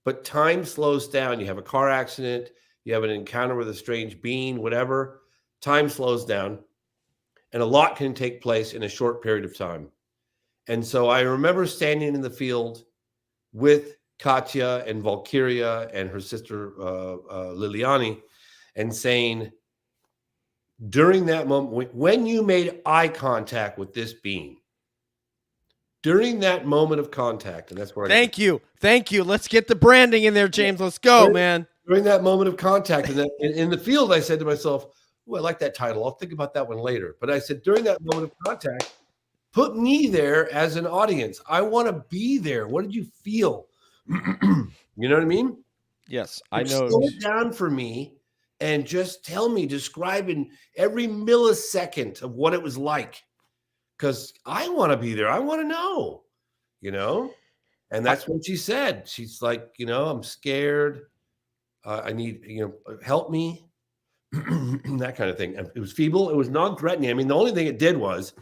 but time slows down. You have a car accident, you have an encounter with a strange being, whatever, time slows down, and a lot can take place in a short period of time. And so I remember standing in the field with Katya and Valkyria and her sister Liliani, and saying, during that moment, when you made eye contact with this being, during that moment of contact, and that's where Thank you. Let's get the branding in there, James. Let's go, man. During that moment of contact, and in the field, I said to myself, "Oh, I like that title. I'll think about that one later." But I said, during that moment of contact, put me there as an audience. I want to be there. What did you feel? You know what I mean? Yes, I know. Slow it down for me and just tell me, describe in every millisecond of what it was like. Because I want to be there. I want to know, And that's what she said. She's like, I'm scared. I need, help me. That kind of thing. And it was feeble. It was non-threatening. I mean, the only thing it did was,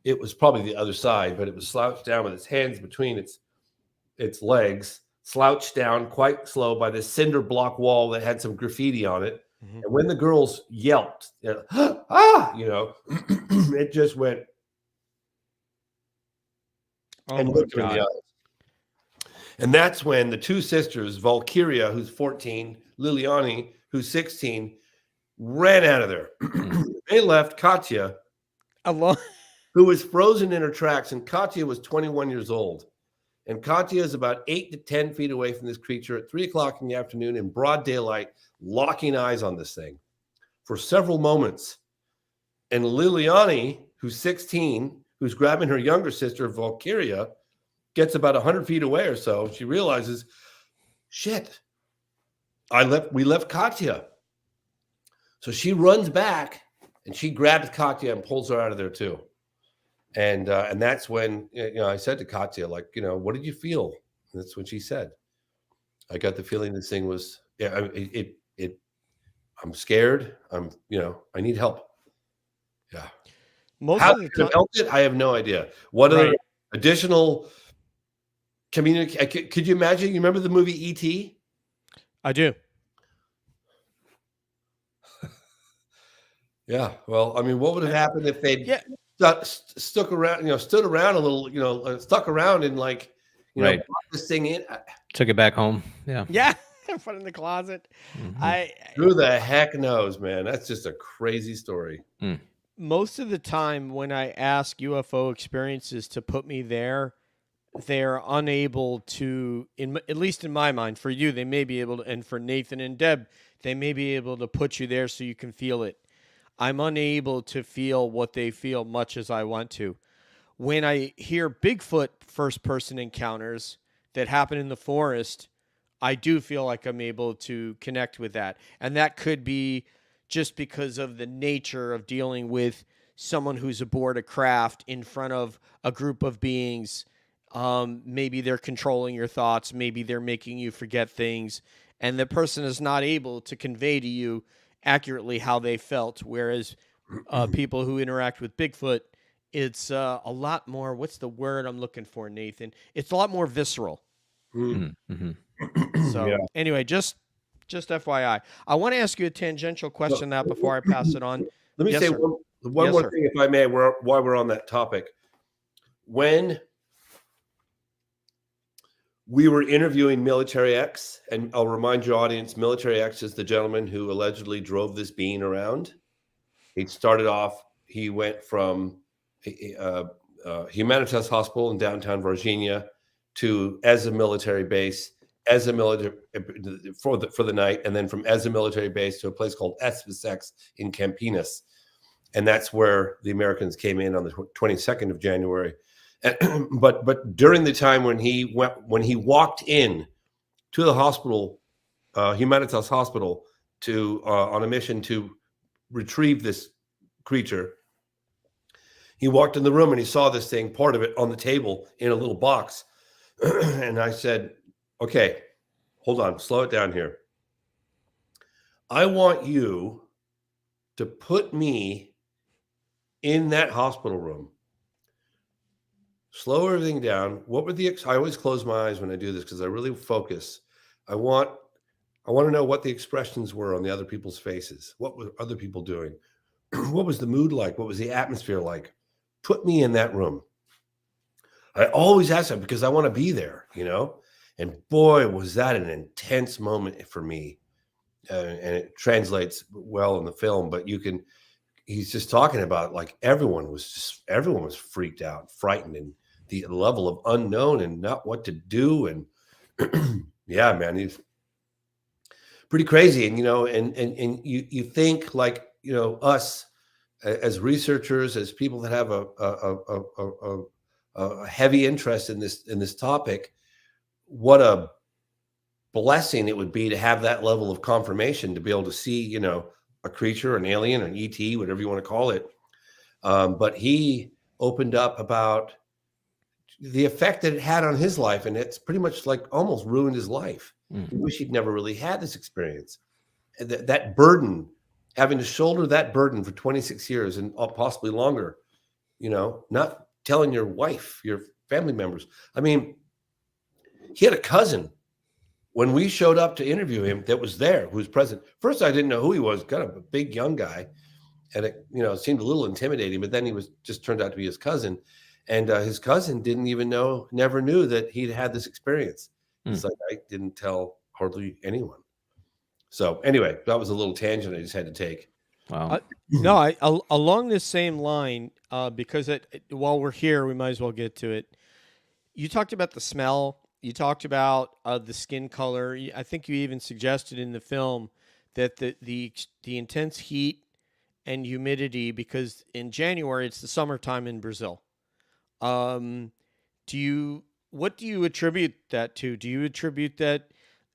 it was probably the other side, but it was slouched down with its hands between its legs, slouched down quite slow by this cinder block wall that had some graffiti on it. And when the girls yelped, it just went and looked her in the eyes. And that's when the two sisters, Valkyria, who's 14, Liliani, who's 16, ran out of there. They left Katya alone, who was frozen in her tracks, and Katya was 21 years old. And Katya is about 8 to 10 feet away from this creature at 3 o'clock in the afternoon in broad daylight, locking eyes on this thing for several moments. And Liliani, who's 16, who's grabbing her younger sister, Valkyria, gets about 100 feet away or so. She realizes, shit, we left Katya. So she runs back and she grabs Katya and pulls her out of there too. And that's when, I said to Katya, like, what did you feel? And that's what she said. I got the feeling this thing was yeah, I'm scared. I need help. Yeah. Most How of they the could have time, helped it, I have no idea. What other right? additional could you imagine? You remember the movie E.T.? I do. Yeah. Well, I mean, what would have happened if they'd Yeah, stuck around, stood around a little, stuck around and Right. brought this thing in? Took it back home. Yeah. yeah. Put it in the closet. Mhm. I Who the heck knows, man? That's just a crazy story. Most of the time when I ask UFO experiences to put me there, they're unable to, at least in my mind. For you, they may be able to, and for Nathan and Deb, they may be able to put you there so you can feel it. I'm unable to feel what they feel much as I want to. When I hear Bigfoot first person encounters that happen in the forest, I do feel like I'm able to connect with that. And that could be just because of the nature of dealing with someone who's aboard a craft in front of a group of beings. Maybe they're controlling your thoughts, maybe they're making you forget things, and the person is not able to convey to you accurately how they felt. Whereas people who interact with Bigfoot, it's a lot more. What's the word I'm looking for, Nathan? It's a lot more visceral. Mm-hmm. So Yeah. anyway, just FYI, I want to ask you a tangential question now before I pass it on. Let me Yes, say sir. one Yes, more sir. thing, if I may, while we're on that topic. When we were interviewing Military X, and I'll remind your audience, Military X is the gentleman who allegedly drove this being around. He started off, he went from Humanitas Hospital in downtown Varginha to Eza military base, Eza military for the night, and then from Eza military base to a place called Espesex in Campinas. And that's where the Americans came in on the 22nd of January. But during the time when he walked in to the hospital, Humanitas Hospital, to on a mission to retrieve this creature, he walked in the room and he saw this thing, part of it, on the table in a little box. And I said, "Okay, hold on, slow it down here. I want you to put me in that hospital room. Slow everything down. What were I always close my eyes when I do this because I really focus. I want to know what the expressions were on the other people's faces. What were other people doing? What was the mood like? What was the atmosphere like? Put me in that room." I always ask that because I want to be there, And boy, was that an intense moment for me. And it translates well in the film, but he's just talking about like everyone was freaked out, frightened, and the level of unknown and not what to do. And yeah, man, he's pretty crazy. And, and you think like, us as researchers, as people that have a heavy interest in this topic, what a blessing it would be to have that level of confirmation, to be able to see, a creature, an alien, an ET, whatever you want to call it. But he opened up about the effect that it had on his life, and it's pretty much like almost ruined his life. He wish he'd never really had this experience. And that burden, having to shoulder that burden for 26 years and possibly longer, not telling your wife, your family members. I mean, he had a cousin when we showed up to interview him that was there, who was present. First, I didn't know who he was, kind of a big young guy. And it, seemed a little intimidating, but then he was just turned out to be his cousin. And his cousin never knew that he'd had this experience. It's like, I didn't tell hardly anyone. So anyway, that was a little tangent I just had to take. Wow. No, along this same line, because while we're here, we might as well get to it. You talked about the smell. You talked about the skin color. I think you even suggested in the film that the intense heat and humidity, because in January it's the summertime in Brazil. What do you attribute that to? Do you attribute that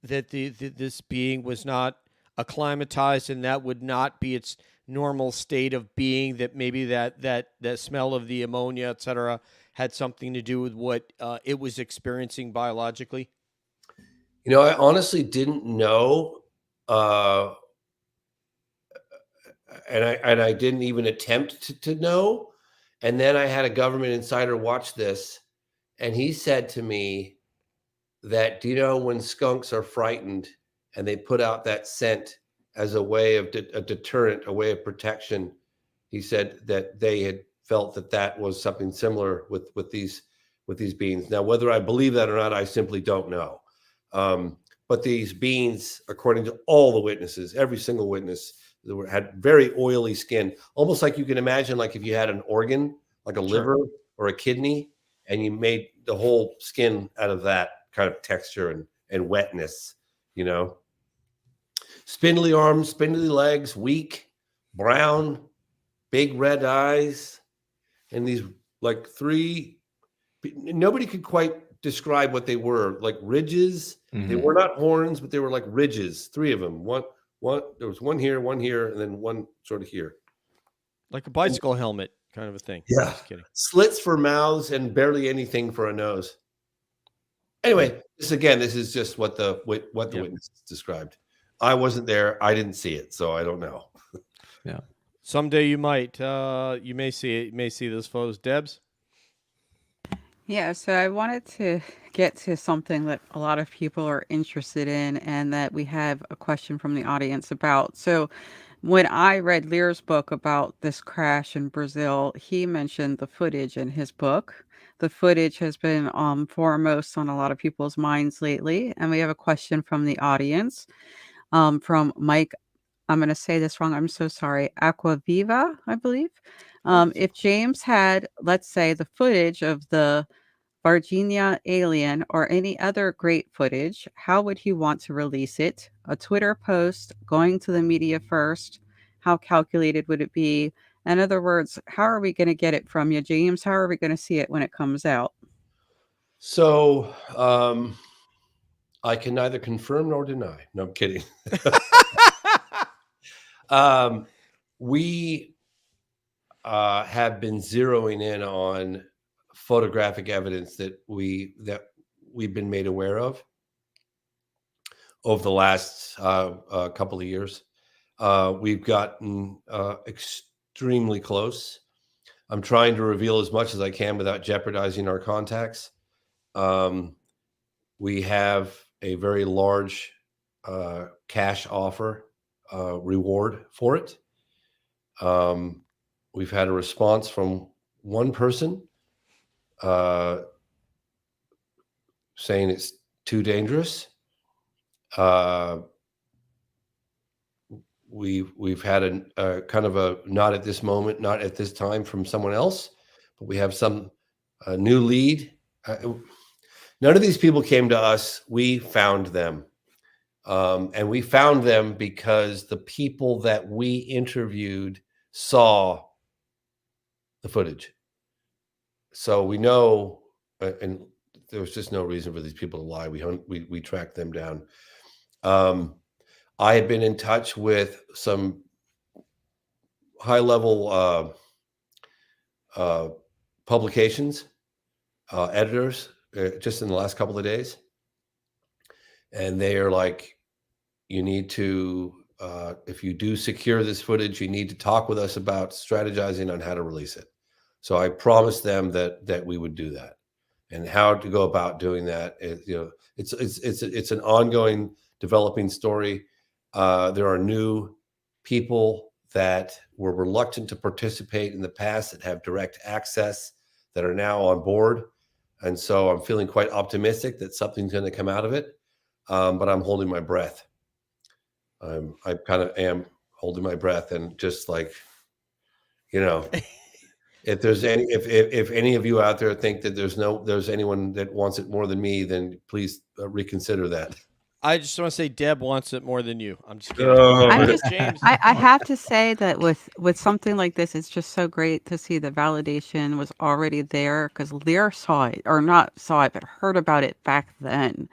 this being was not acclimatized and that would not be its normal state of being, that maybe that smell of the ammonia, etc., had something to do with what it was experiencing biologically? I honestly didn't know uh, and I didn't even attempt to know. And then I had a government insider watch this, and he said to me that, do you know when skunks are frightened and they put out that scent as a way of a deterrent, a way of protection? He said that they had felt that was something similar with these beings. Now, whether I believe that or not, I simply don't know. But these beings, according to all the witnesses, every single witness, had very oily skin, almost like you can imagine, like if you had an organ, like a liver or a kidney, and you made the whole skin out of that kind of texture and wetness, you know. Spindly arms, spindly legs, weak, brown, big red eyes, and these like three, nobody could quite describe what they were, like ridges. They were not horns, but they were like ridges, three of them. One, there was one here, and then one sort of here. Like a bicycle helmet kind of a thing. Yeah. Just kidding. Slits for mouths and barely anything for a nose. Anyway, this is just what the witnesses described. I wasn't there. I didn't see it, so I don't know. Yeah. Someday you might. You may see it. You may see those photos. Debs? Yeah, so I wanted to get to something that a lot of people are interested in and that we have a question from the audience about. So when I read Lear's book about this crash in Brazil, he mentioned the footage in his book. The footage has been foremost on a lot of people's minds lately. And we have a question from the audience from Mike. I'm going to say this wrong. I'm so sorry. Aquaviva, I believe. If James had, let's say, the footage of the Varginha alien or any other great footage, how would he want to release it? A Twitter post, going to the media first? How calculated would it be? In other words, how are we going to get it from you, James? How are we going to see it when it comes out? So I can neither confirm nor deny. No, I'm kidding. We have been zeroing in on photographic evidence that we've been made aware of over the last couple of years. We've gotten extremely close. I'm trying to reveal as much as I can without jeopardizing our contacts. We have a very large cash offer reward for it. We've had a response from one person saying it's too dangerous. We've had a kind of a not at this moment, not at this time from someone else, but we have some new lead. None of these people came to us. We found them. And we found them because the people that we interviewed saw the footage. So we know, and there was just no reason for these people to lie. We tracked them down. I had been in touch with some high-level publications, editors, just in the last couple of days. And they are like, you need to, if you do secure this footage, you need to talk with us about strategizing on how to release it. So I promised them that we would do that, and how to go about doing that. It's an ongoing developing story. There are new people that were reluctant to participate in the past that have direct access that are now on board. And so I'm feeling quite optimistic that something's going to come out of it. But I'm holding my breath. I kind of am holding my breath, and just like, if there's if any of you out there think that there's anyone that wants it more than me, then please reconsider that. I just want to say Deb wants it more than you. I'm just kidding. James. I have to say that with something like this, it's just so great to see the validation was already there, because Lear saw it, or not saw it, but heard about it back then.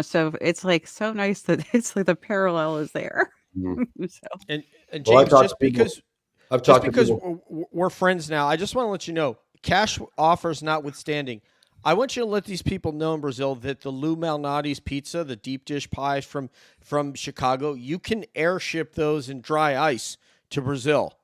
So it's like so nice that it's like the parallel is there. Mm-hmm. And James, just because we're we're friends now, I just want to let you know, cash offers notwithstanding, I want you to let these people know in Brazil that the Lou Malnati's pizza, the deep dish pies from Chicago, you can airship those in dry ice to Brazil.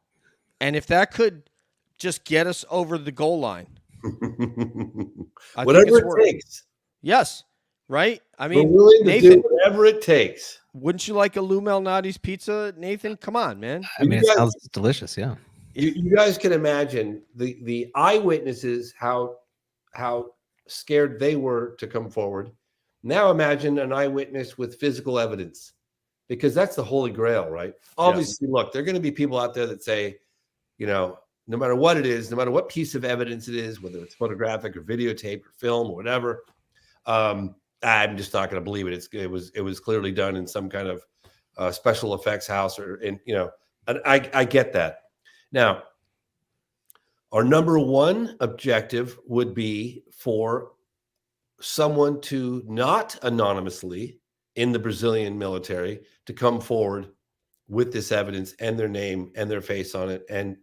And if that could just get us over the goal line, I think Whatever it's it worth. takes. Yes, right? I We're mean, willing to Nathan, do whatever it takes. wouldn't you like a Lou Malnati's pizza, Nathan? Come on, man. I mean, You it guys- sounds delicious. Yeah. You guys can imagine the eyewitnesses how scared they were to come forward. Now imagine an eyewitness with physical evidence, because that's the holy grail, right? Obviously, look, there are going to be people out there that say, you know, no matter what it is, no matter what piece of evidence it is, whether it's photographic or videotape or film or whatever, I'm just not going to believe it. It was clearly done in some kind of special effects house, or in, you know, and I get that. Now, our number one objective would be for someone to not anonymously in the Brazilian military to come forward with this evidence and their name and their face on it and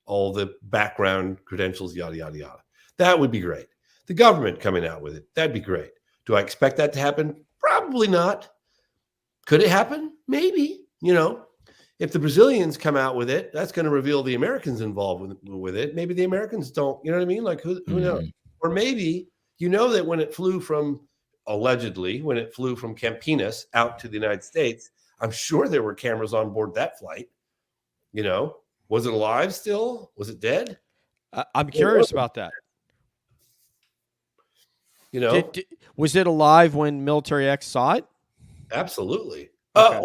all the background credentials, yada, yada, yada. That would be great. The government coming out with it, that'd be great. Do I expect that to happen? Probably not. Could it happen? Maybe. You know, if the Brazilians come out with it, that's going to reveal the Americans involved with it. Maybe the Americans don't. You know what I mean? Like, who knows? Or maybe, you know, that when it flew from, allegedly, when it flew from Campinas out to the United States, I'm sure there were cameras on board that flight. You know, was it alive still? Was it dead? I'm curious about that. You know, was it alive when Military X saw it? Absolutely. Okay.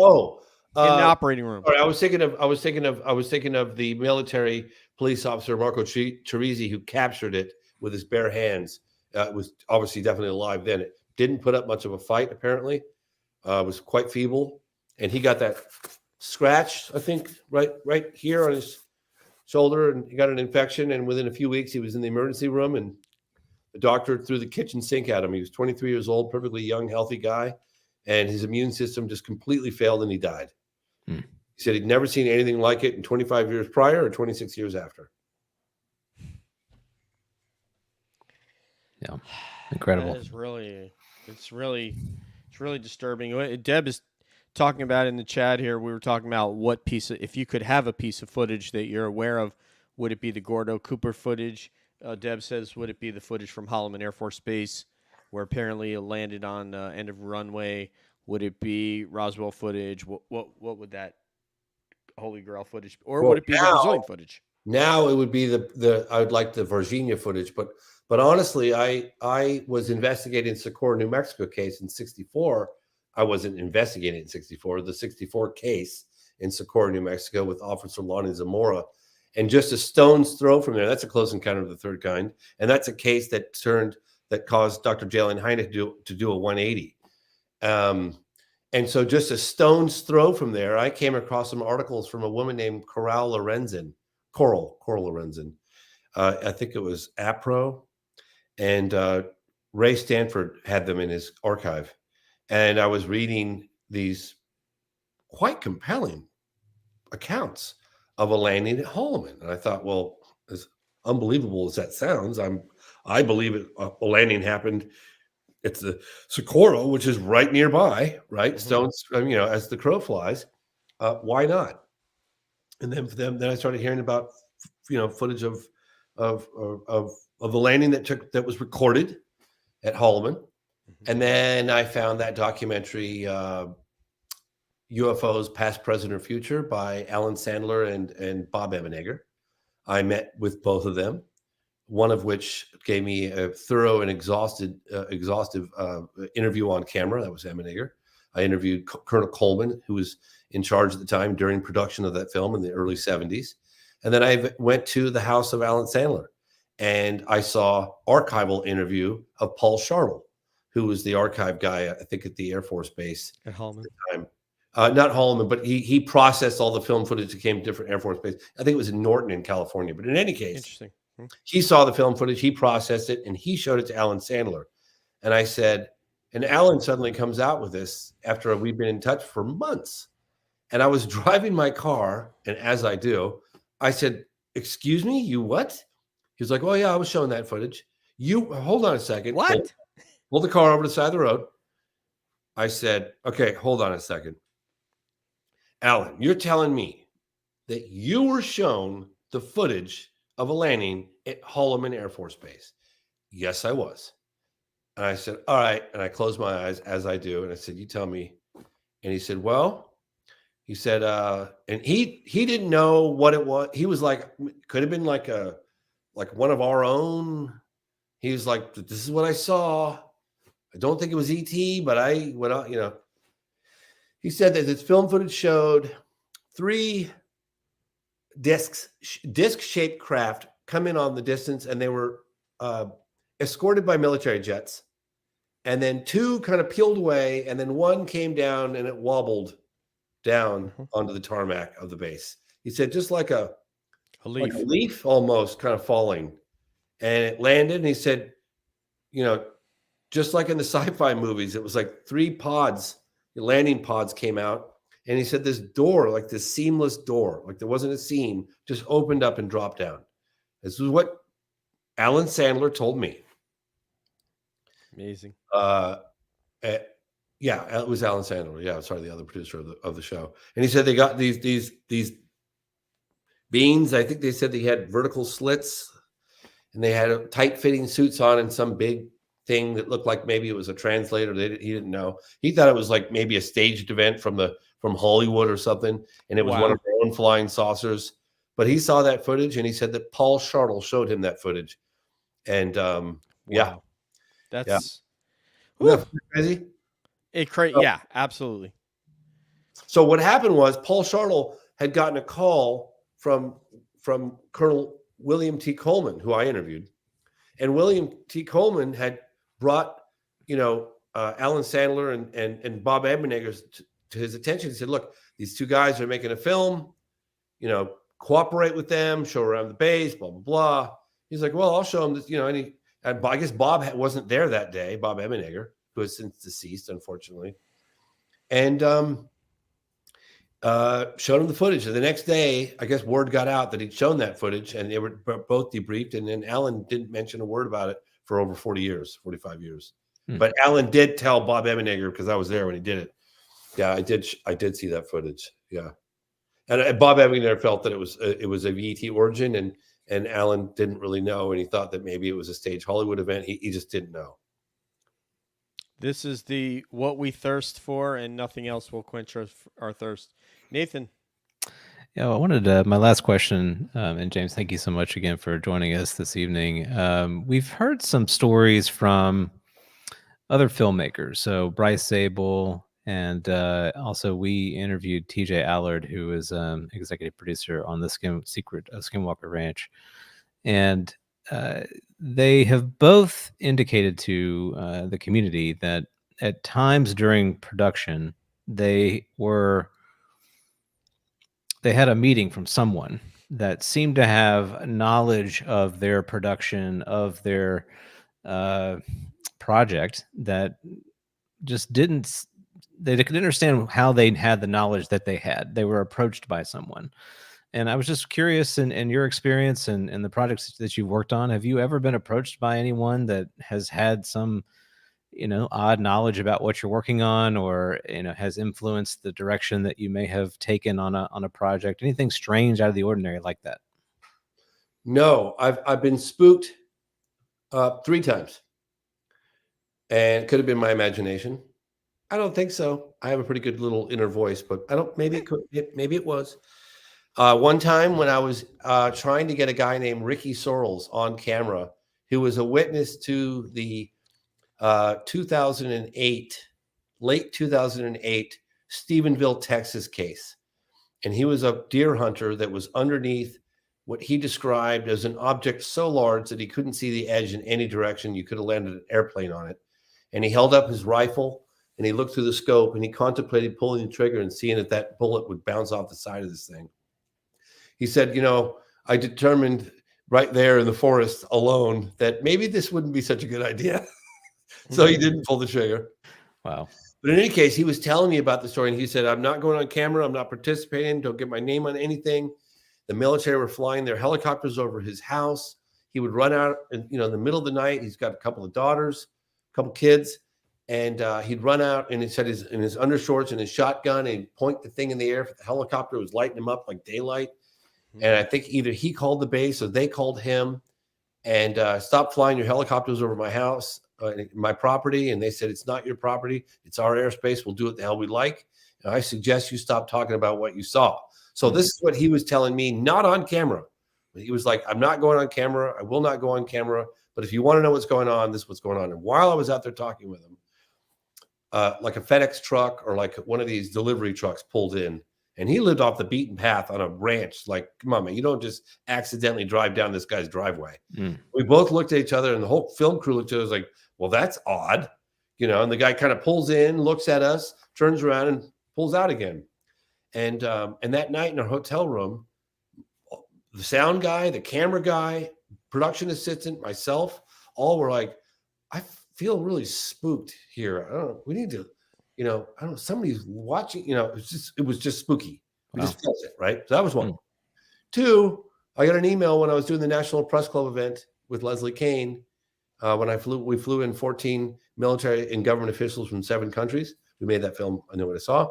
In the operating room. I was thinking of the military police officer Marco Teresi, who captured it with his bare hands. It was obviously definitely alive then. It didn't put up much of a fight, apparently. Was quite feeble, and he got that scratch, I think, right here on his shoulder, and he got an infection. And within a few weeks, he was in the emergency room, and the doctor threw the kitchen sink at him. He was 23 years old, perfectly young, healthy guy, and his immune system just completely failed, and he died. He said he'd never seen anything like it in 25 years prior or 26 years after. Yeah, incredible. That is it's really disturbing. Deb is talking about in the chat here. We were talking about what piece of, if you could have a piece of footage that you're aware of, would it be the Gordo Cooper footage? Deb says, would it be the footage from Holloman Air Force Base, where apparently it landed on end of runway? Would it be Roswell footage? What would that Holy Grail footage, or would it be the Brazilian footage? Now it would be I would like the Varginha footage, but honestly, I was investigating Socorro, New Mexico case in '64. I wasn't investigating in '64, the '64 case in Socorro, New Mexico, with Officer Lonnie Zamora. And just a stone's throw from there, that's a close encounter of the third kind. And that's a case that caused Dr. Jalen Hynek to do a 180. And so just a stone's throw from there, I came across some articles from a woman named Coral Lorenzen. I think it was APRO. And Ray Stanford had them in his archive. And I was reading these quite compelling accounts of a landing at Holloman. And I thought, well, as unbelievable as that sounds, I believe it. A landing happened. It's the Socorro, which is right nearby, right? Mm-hmm. Stones, you know, as the crow flies. Why not? And then I started hearing about, you know, footage of the landing that was recorded at Holloman. Mm-hmm. And then I found that documentary, UFOs Past, Present, or Future by Alan Sandler and Bob Emenegger. I met with both of them, one of which gave me a thorough and exhaustive interview on camera. That was Emenegger. I interviewed Colonel Coleman, who was in charge at the time during production of that film in the early 70s. And then I went to the house of Alan Sandler, and I saw archival interview of Paul Shartle, who was the archive guy, I think, at the Air Force Base at Holloman. At the time. Not Holloman, but he processed all the film footage that came to different Air Force Base. I think it was in Norton in California. But in any case, interesting. He saw the film footage, he processed it, and he showed it to Alan Sandler. And I said, and Alan suddenly comes out with this after we've been in touch for months. And I was driving my car, and as I do, I said, "Excuse me, you what?" He was like, "Oh yeah, I was showing that footage." You hold on a second. What? Pull the car over to the side of the road. I said, okay, hold on a second. Alan, you're telling me that you were shown the footage of a landing at Holloman Air Force Base? Yes, I was. And I said, all right. And I closed my eyes as I do. And I said, you tell me. And he said, well, he said, and he didn't know what it was. He was like, could have been like one of our own. He was like, this is what I saw. I don't think it was ET, but I went out, you know. He said that this film footage showed 3 disc-shaped craft come in on the distance, and they were escorted by military jets. And then 2 kind of peeled away, and then 1 came down and it wobbled down onto the tarmac of the base. He said, just like a leaf almost kind of falling. And it landed, and he said, you know, just like in the sci-fi movies, it was like 3 pods, landing pods came out. And he said this door, like this seamless door, like there wasn't a seam, just opened up and dropped down. This was what Alan Sandler told me. Amazing. Yeah, it was Alan Sandler. Yeah, sorry, the other producer of the show. And he said they got these beans. I think they said they had vertical slits, and they had tight fitting suits on and some big thing that looked like maybe it was a translator. He didn't know. He thought it was like maybe a staged event from Hollywood or something, and it was one of their own flying saucers. But he saw that footage, and he said that Paul Shartle showed him that footage. And yeah, that's crazy. Yeah, absolutely. So what happened was Paul Shartle had gotten a call from Colonel William T. Coleman, who I interviewed, and William T. Coleman had brought, Alan Sandler and Bob Ebenegger to his attention. He said, "Look, these 2 guys are making a film. Cooperate with them, show around the base, blah blah blah." He's like, "Well, I'll show him this." And I guess Bob wasn't there that day. Bob Ebenegger, who has since deceased, unfortunately, and showed him the footage. And the next day, I guess word got out that he'd shown that footage, and they were both debriefed. And then Alan didn't mention a word about it for over 40 years, 45 years. But Alan did tell Bob Ebenegger, because I was there when he did it. Yeah, I did see that footage. Yeah, and Bob Ebenegger felt that it was of ET origin, and Alan didn't really know, and he thought that maybe it was a staged Hollywood event. He just didn't know. This is what we thirst for, and nothing else will quench our thirst. Nathan. Yeah, I wanted my last question, and James, thank you so much again for joining us this evening. We've heard some stories from other filmmakers. So Bryce Zabel, and also we interviewed TJ Allard, who is executive producer on the Skinwalker Ranch. And they have both indicated to the community that at times during production, they had a meeting from someone that seemed to have knowledge of their production, of their project, that just they couldn't understand how they had the knowledge that they had. They were approached by someone. And I was just curious, in your experience and the projects that you've worked on, have you ever been approached by anyone that has had some, odd knowledge about what you're working on, or, has influenced the direction that you may have taken on a project? Anything strange out of the ordinary like that? No, I've been spooked 3 times. And it could have been my imagination. I don't think so. I have a pretty good little inner voice, but maybe it was. One time when I was trying to get a guy named Ricky Sorrells on camera, who was a witness to the late 2008 Stephenville, Texas case. And he was a deer hunter that was underneath what he described as an object so large that he couldn't see the edge in any direction. You could have landed an airplane on it. And he held up his rifle, and he looked through the scope, and he contemplated pulling the trigger and seeing if that bullet would bounce off the side of this thing. He said, I determined right there in the forest alone that maybe this wouldn't be such a good idea. So he didn't pull the trigger. Wow. But in any case, he was telling me about the story, and he said, "I'm not going on camera. I'm not participating. Don't get my name on anything." The military were flying their helicopters over his house. he would run out, and in the middle of the night. He's got a couple of daughters, a couple kids, and he'd run out, and he said in his undershorts and his shotgun, and he'd point the thing in the air. The helicopter was lighting him up like daylight. And I think either he called the base or they called him and stop flying your helicopters over my house, my property. And they said, it's not your property. It's our airspace. We'll do what the hell we like. And I suggest you stop talking about what you saw. So this is what he was telling me, not on camera. He was like, I'm not going on camera. I will not go on camera. But if you want to know what's going on, this is what's going on. And while I was out there talking with him, like a FedEx truck or like one of these delivery trucks pulled in. And he lived off the beaten path on a ranch. Like, come on, man, you don't just accidentally drive down this guy's driveway. We both looked at each other, and the whole film crew looked at us like, well, that's odd. And the guy kind of pulls in, looks at us, turns around, and pulls out again. And that night in our hotel room, the sound guy, the camera guy, production assistant, myself, all were like, I feel really spooked here. I don't know. We need to, I don't know, somebody's watching, it was just spooky. We just felt it, right? So that was one. Two, I got an email when I was doing the National Press Club event with Leslie Kane. We flew in 14 military and government officials from 7 countries. We made that film, I Know What I Saw.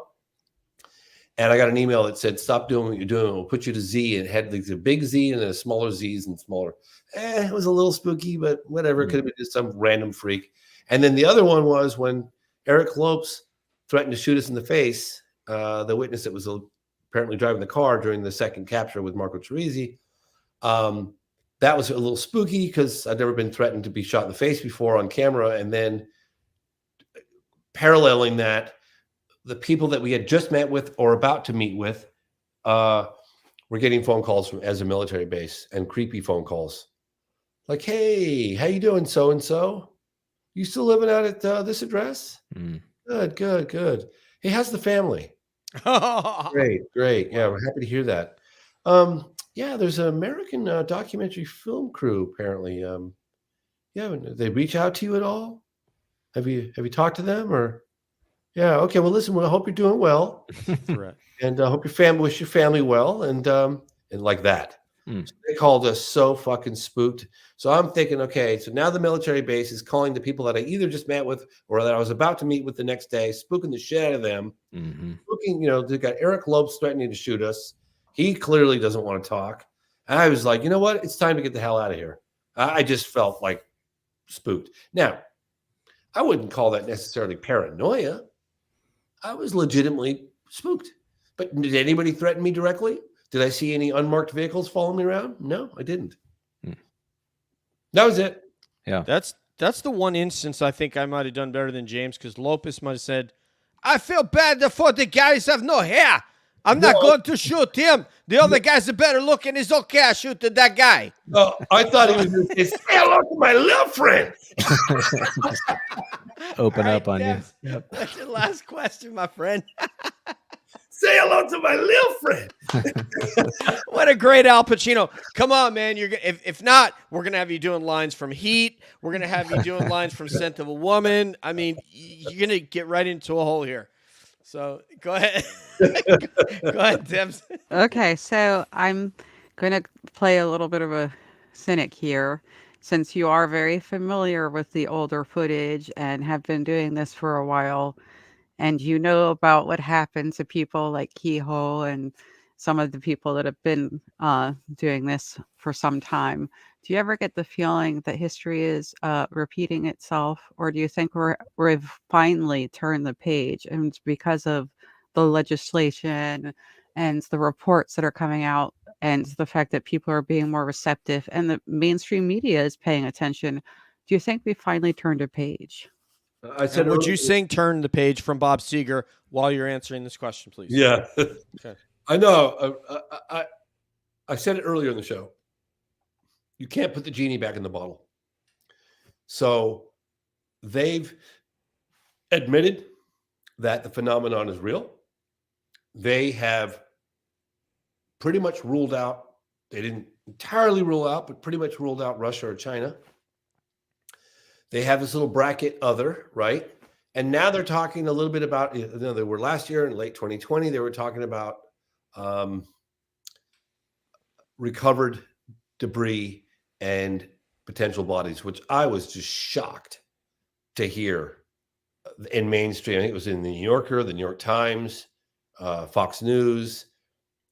And I got an email that said, stop doing what you're doing. We'll put you to Z. And it had like a big Z and then a smaller Z's and smaller. It was a little spooky, but whatever. It could have been just some random freak. And then the other one was when Eric Lopes threatened to shoot us in the face. The witness that was apparently driving the car during the second capture with Marco Teresi. That was a little spooky because I'd never been threatened to be shot in the face before on camera. And then paralleling that, the people that we had just met with or about to meet with were getting phone calls from as a military base, and creepy phone calls. Like, hey, how you doing, so-and-so? You still living out at this address? Good. Hey, how's the family? Great. Yeah, we're happy to hear that. Yeah, there's an American documentary film crew, apparently. Yeah, did they reach out to you at all? Have you talked to them or? Yeah. Okay. Well, listen. I hope you're doing well, and I hope wish your family well, and like that. So they called us so fucking spooked. So I'm thinking, okay, so now the military base is calling the people that I either just met with or that I was about to meet with the next day, spooking the shit out of them. Spooking, they got Eric Lopes threatening to shoot us. He clearly doesn't want to talk. And I was like, you know what? It's time to get the hell out of here. I just felt like spooked. Now, I wouldn't call that necessarily paranoia. I was legitimately spooked. But did anybody threaten me directly? Did I see any unmarked vehicles following me around? No, I didn't. That was it. Yeah. That's the one instance I think I might have done better than James, because Lopez might have said, I feel bad for the guys have no hair. I'm not going to shoot him. The other guy's are better looking. It's okay. I shoot that guy. Oh, I thought he was going to say hello to my little friend. Open up on Debs, you. Yep. That's your last question, my friend. Say hello to my little friend. What a great Al Pacino. Come on, man. If not, we're going to have you doing lines from Heat. We're going to have you doing lines from Scent of a Woman. I mean, you're going to get right into a hole here. So go ahead. Go ahead, Debs. Okay, so I'm going to play a little bit of a cynic here, since you are very familiar with the older footage and have been doing this for a while, and you know about what happened to people like Kehoe and some of the people that have been doing this for some time. Do you ever get the feeling that history is repeating itself, or do you think we've finally turned the page, and it's because of the legislation and the reports that are coming out and the fact that people are being more receptive and the mainstream media is paying attention? Do you think we finally turned a page? I said, would you sing "Turn the Page" from Bob Seger while you're answering this question, please? Yeah. Okay. I know. I said it earlier in the show. You can't put the genie back in the bottle. So they've admitted that the phenomenon is real. They have pretty much ruled out, they didn't entirely rule out, but pretty much ruled out Russia or China. They have this little bracket other, right? And now they're talking a little bit about, they were last year in late 2020, they were talking about recovered debris and potential bodies, which I was just shocked to hear in mainstream. I think it was in the New Yorker, the New York Times, Fox News.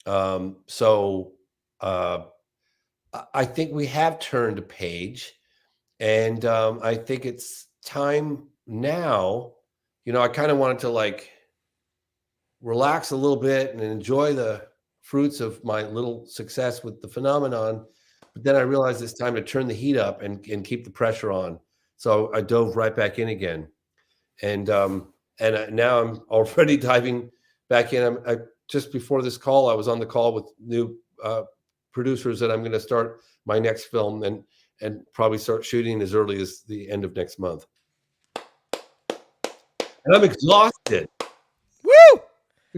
So I think we have turned a page, and I think it's time now. I kind of wanted to like relax a little bit and enjoy the fruits of my little success with the phenomenon. But then I realized it's time to turn the heat up and keep the pressure on. So I dove right back in again. And now I'm already diving back in. Just before this call, I was on the call with new producers that I'm going to start my next film and probably start shooting as early as the end of next month. And I'm exhausted. Woo!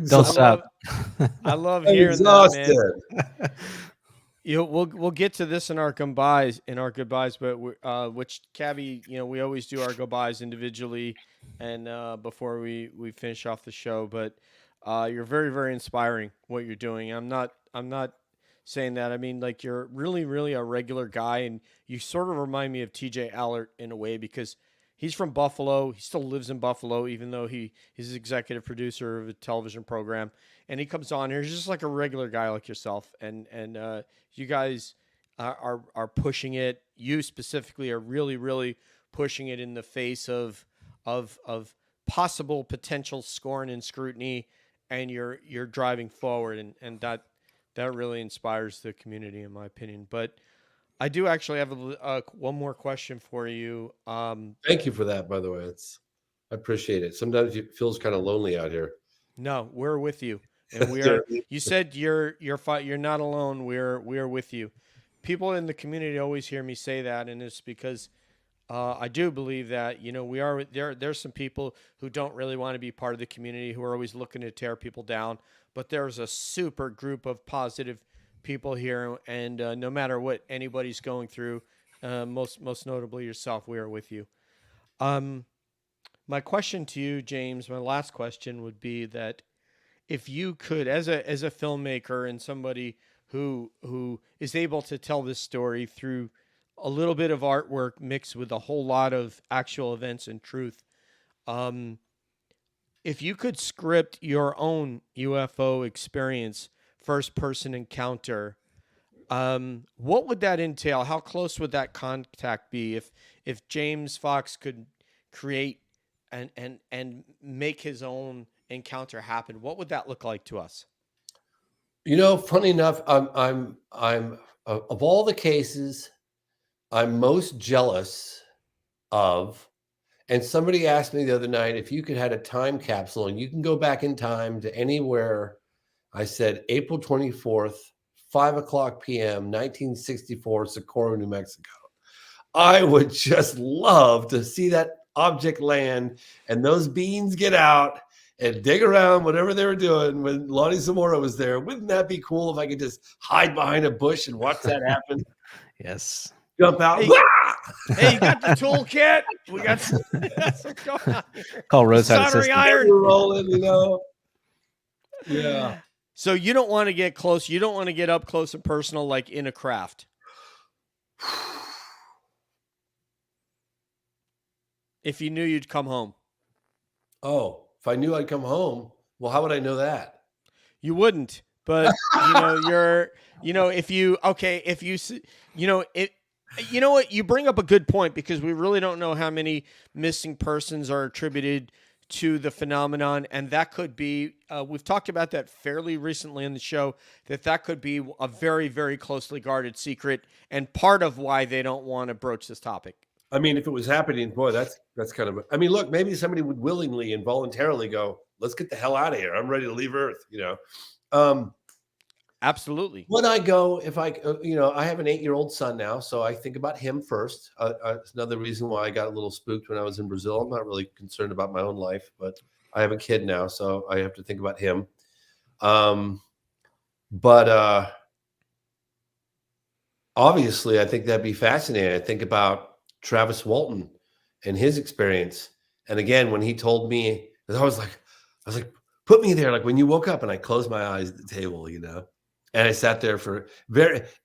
Don't stop. I love I'm hearing exhausted. that, man. We'll get to this in our goodbyes, but which Cabby, we always do our goodbyes individually, and before we finish off the show. But you're very, very inspiring what you're doing. I'm not saying that. I mean, like, you're really, really a regular guy, and you sort of remind me of TJ Allert in a way, because he's from Buffalo. He still lives in Buffalo, even though he's executive producer of a television program. And he comes on here. He's just like a regular guy like yourself. And you guys are pushing it. You specifically are really, really pushing it in the face of possible potential scorn and scrutiny. And you're driving forward. And that really inspires the community, in my opinion. But I do actually have one more question for you. Thank you for that, by the way. I appreciate it. Sometimes it feels kind of lonely out here. No, we're with you, and we are. You said you're not alone. We're with you. People in the community always hear me say that, and it's because I do believe that we are there. There's some people who don't really want to be part of the community, who are always looking to tear people down. But there's a super group of positive people here, and no matter what anybody's going through, most notably yourself, we are with you. My question to you, James, my last question would be that if you could, as a filmmaker and somebody who is able to tell this story through a little bit of artwork mixed with a whole lot of actual events and truth, if you could script your own UFO experience, first person encounter, what would that entail? How close would that contact be if James Fox could create and make his own encounter happen? What would that look like to us? Funny enough, I'm of all the cases I'm most jealous of. And somebody asked me the other night, if you could have a time capsule and you can go back in time to anywhere. I said April 24th, 5:00 p.m., 1964, Socorro, New Mexico. I would just love to see that object land and those beans get out and dig around whatever they were doing when Lonnie Zamora was there. Wouldn't that be cool if I could just hide behind a bush and watch that happen? Yes. Jump out. Hey, you got the toolkit? We got some going on here. Call roadside soldering assistance. iron. We're rolling, Yeah. So you don't want to get close. You don't want to get up close and personal like in a craft. If you knew you'd come home. Oh, if I knew I'd come home, well, how would I know that? You wouldn't. But if you know what, you bring up a good point, because we really don't know how many missing persons are attributed to the phenomenon, and that could be we've talked about that fairly recently on the show, that could be a very, very closely guarded secret, and part of why they don't want to broach this topic. I mean, if it was happening, boy, that's kind of. I mean, look, maybe somebody would willingly and voluntarily go, "Let's get the hell out of here. I'm ready to leave Earth." Absolutely. When I go, if I, I have an 8-year-old son now, so I think about him first. It's another reason why I got a little spooked when I was in Brazil. I'm not really concerned about my own life, but I have a kid now, so I have to think about him. But obviously, I think that'd be fascinating. I think about Travis Walton and his experience. And again, when he told me, I was like, put me there. Like when you woke up and I closed my eyes at the table, And I sat there for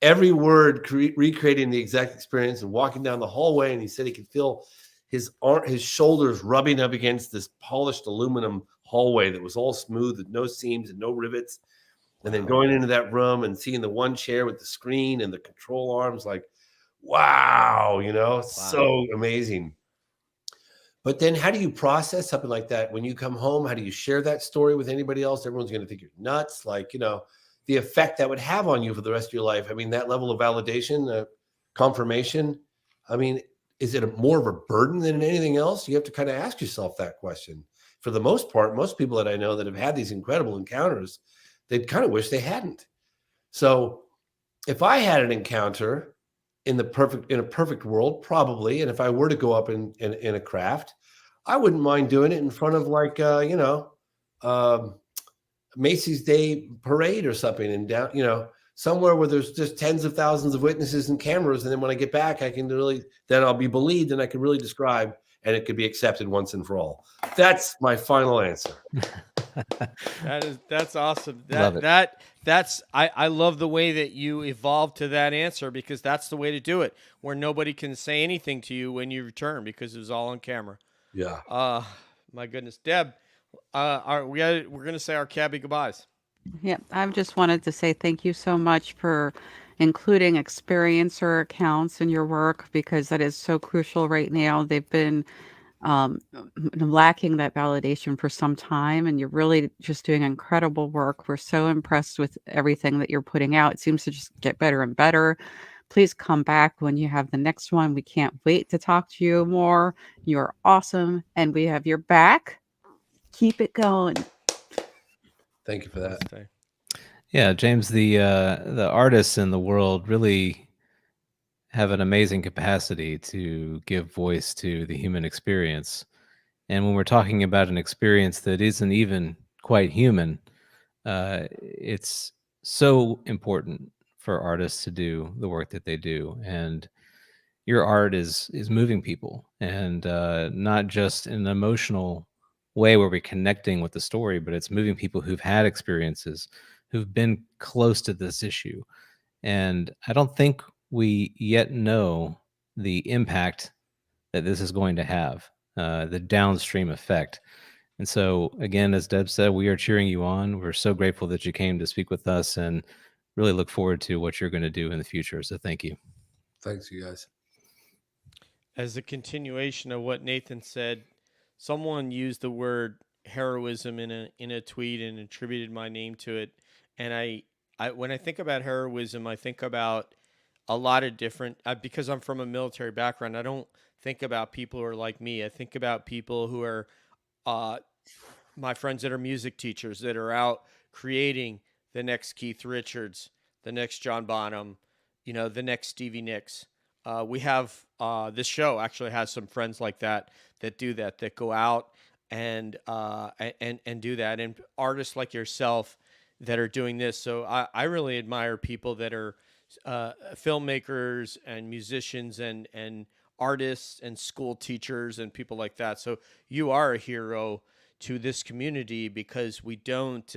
every word, recreating the exact experience and walking down the hallway. And he said he could feel his shoulders rubbing up against this polished aluminum hallway that was all smooth with no seams and no rivets. And then going into that room and seeing the one chair with the screen and the control arms, like, wow, so amazing. But then how do you process something like that when you come home? How do you share that story with anybody else? Everyone's going to think you're nuts. Like, the effect that would have on you for the rest of your life. I mean, that level of validation, confirmation, I mean, is it more of a burden than anything else? You have to kind of ask yourself that question. For the most part, most people that I know that have had these incredible encounters, they kind of wish they hadn't. So if I had an encounter in a perfect world, probably, and if I were to go up in a craft, I wouldn't mind doing it in front of like Macy's Day Parade or something, and down somewhere where there's just tens of thousands of witnesses and cameras, and then when I get back, then I'll be believed, and I can really describe, and it could be accepted once and for all. That's my final answer. That's awesome. Love it. I love the way that you evolved to that answer, because that's the way to do it, where nobody can say anything to you when you return because it was all on camera. Yeah. My goodness, Deb, we're going to say our cabby goodbyes. Yeah, I just wanted to say thank you so much for including experiencer accounts in your work, because that is so crucial right now. They've been lacking that validation for some time, and you're really just doing incredible work. We're so impressed with everything that you're putting out. It seems to just get better and better. Please come back when you have the next one. We can't wait to talk to you more. You're awesome, and we have your back. Keep it going. Thank you for that. Yeah, James, the artists in the world really have an amazing capacity to give voice to the human experience. And when we're talking about an experience that isn't even quite human, it's so important for artists to do the work that they do. And your art is moving people, and not just in an emotional way where we're connecting with the story, but it's moving people who've had experiences, who've been close to this issue. And I don't think we yet know the impact that this is going to have, the downstream effect. And so, again, as Deb said, we are cheering you on. We're so grateful that you came to speak with us, and really look forward to what you're going to do in the future. So thank you. Thanks, you guys. As a continuation of what Nathan said, someone used the word heroism in a tweet and attributed my name to it. And I when I think about heroism, I think about a lot of different, because I'm from a military background, I don't think about people who are like me. I think about people who are my friends that are music teachers, that are out creating the next Keith Richards, the next John Bonham, the next Stevie Nicks. We have this show actually has some friends like that do that go out and do that, and artists like yourself that are doing this. So I really admire people that are filmmakers and musicians and artists and school teachers and people like that. So you are a hero to this community, because we don't,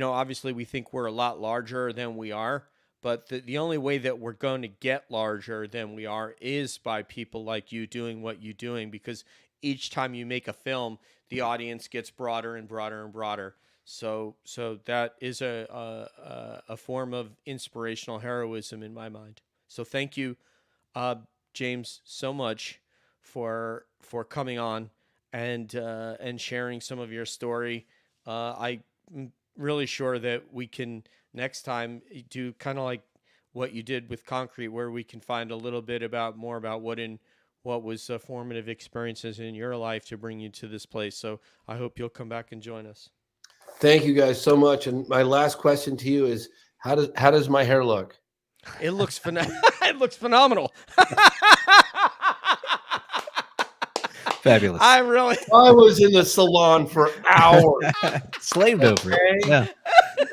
obviously we think we're a lot larger than we are, but the only way that we're going to get larger than we are is by people like you doing what you're doing, because each time you make a film, the audience gets broader and broader and broader. So that is a form of inspirational heroism in my mind. So thank you, James, so much for coming on and sharing some of your story. I'm really sure that we can next time do kind of like what you did with Concrete, where we can find a little bit more about what was formative experiences in your life to bring you to this place. So I hope you'll come back and join us. Thank you guys so much. And my last question to you is, how does my hair look? It looks it looks phenomenal. Fabulous. I was in the salon for hours. Slaved over it. Yeah.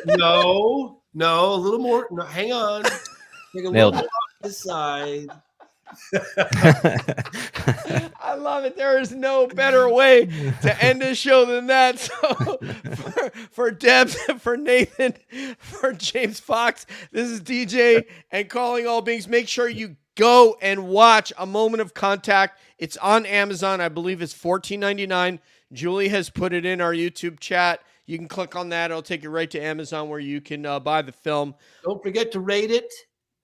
No, a little more. No, hang on. Take a Nailed little it. more off the side. I love love it. There is no better way to end a show than that. So for Debs, for Nathan, for James Fox, this is DJ and Calling All Beings. Make sure you go and watch A Moment of Contact. It's on Amazon. I believe it's $14.99. Julie has put it in our YouTube chat. You can click on that. It'll take you right to Amazon where you can buy the film. Don't forget to rate it.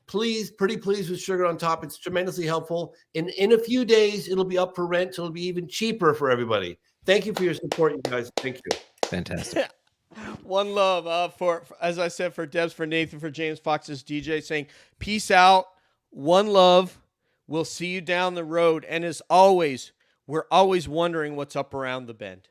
Please, pretty please, with sugar on top. It's tremendously helpful. In a few days, it'll be up for rent, so it'll be even cheaper for everybody. Thank you for your support, you guys. Thank you. Fantastic. One love for, as I said, for Debs, for Nathan, for James Fox's DJ, saying peace out. One love. We'll see you down the road. And as always, we're always wondering what's up around the bend.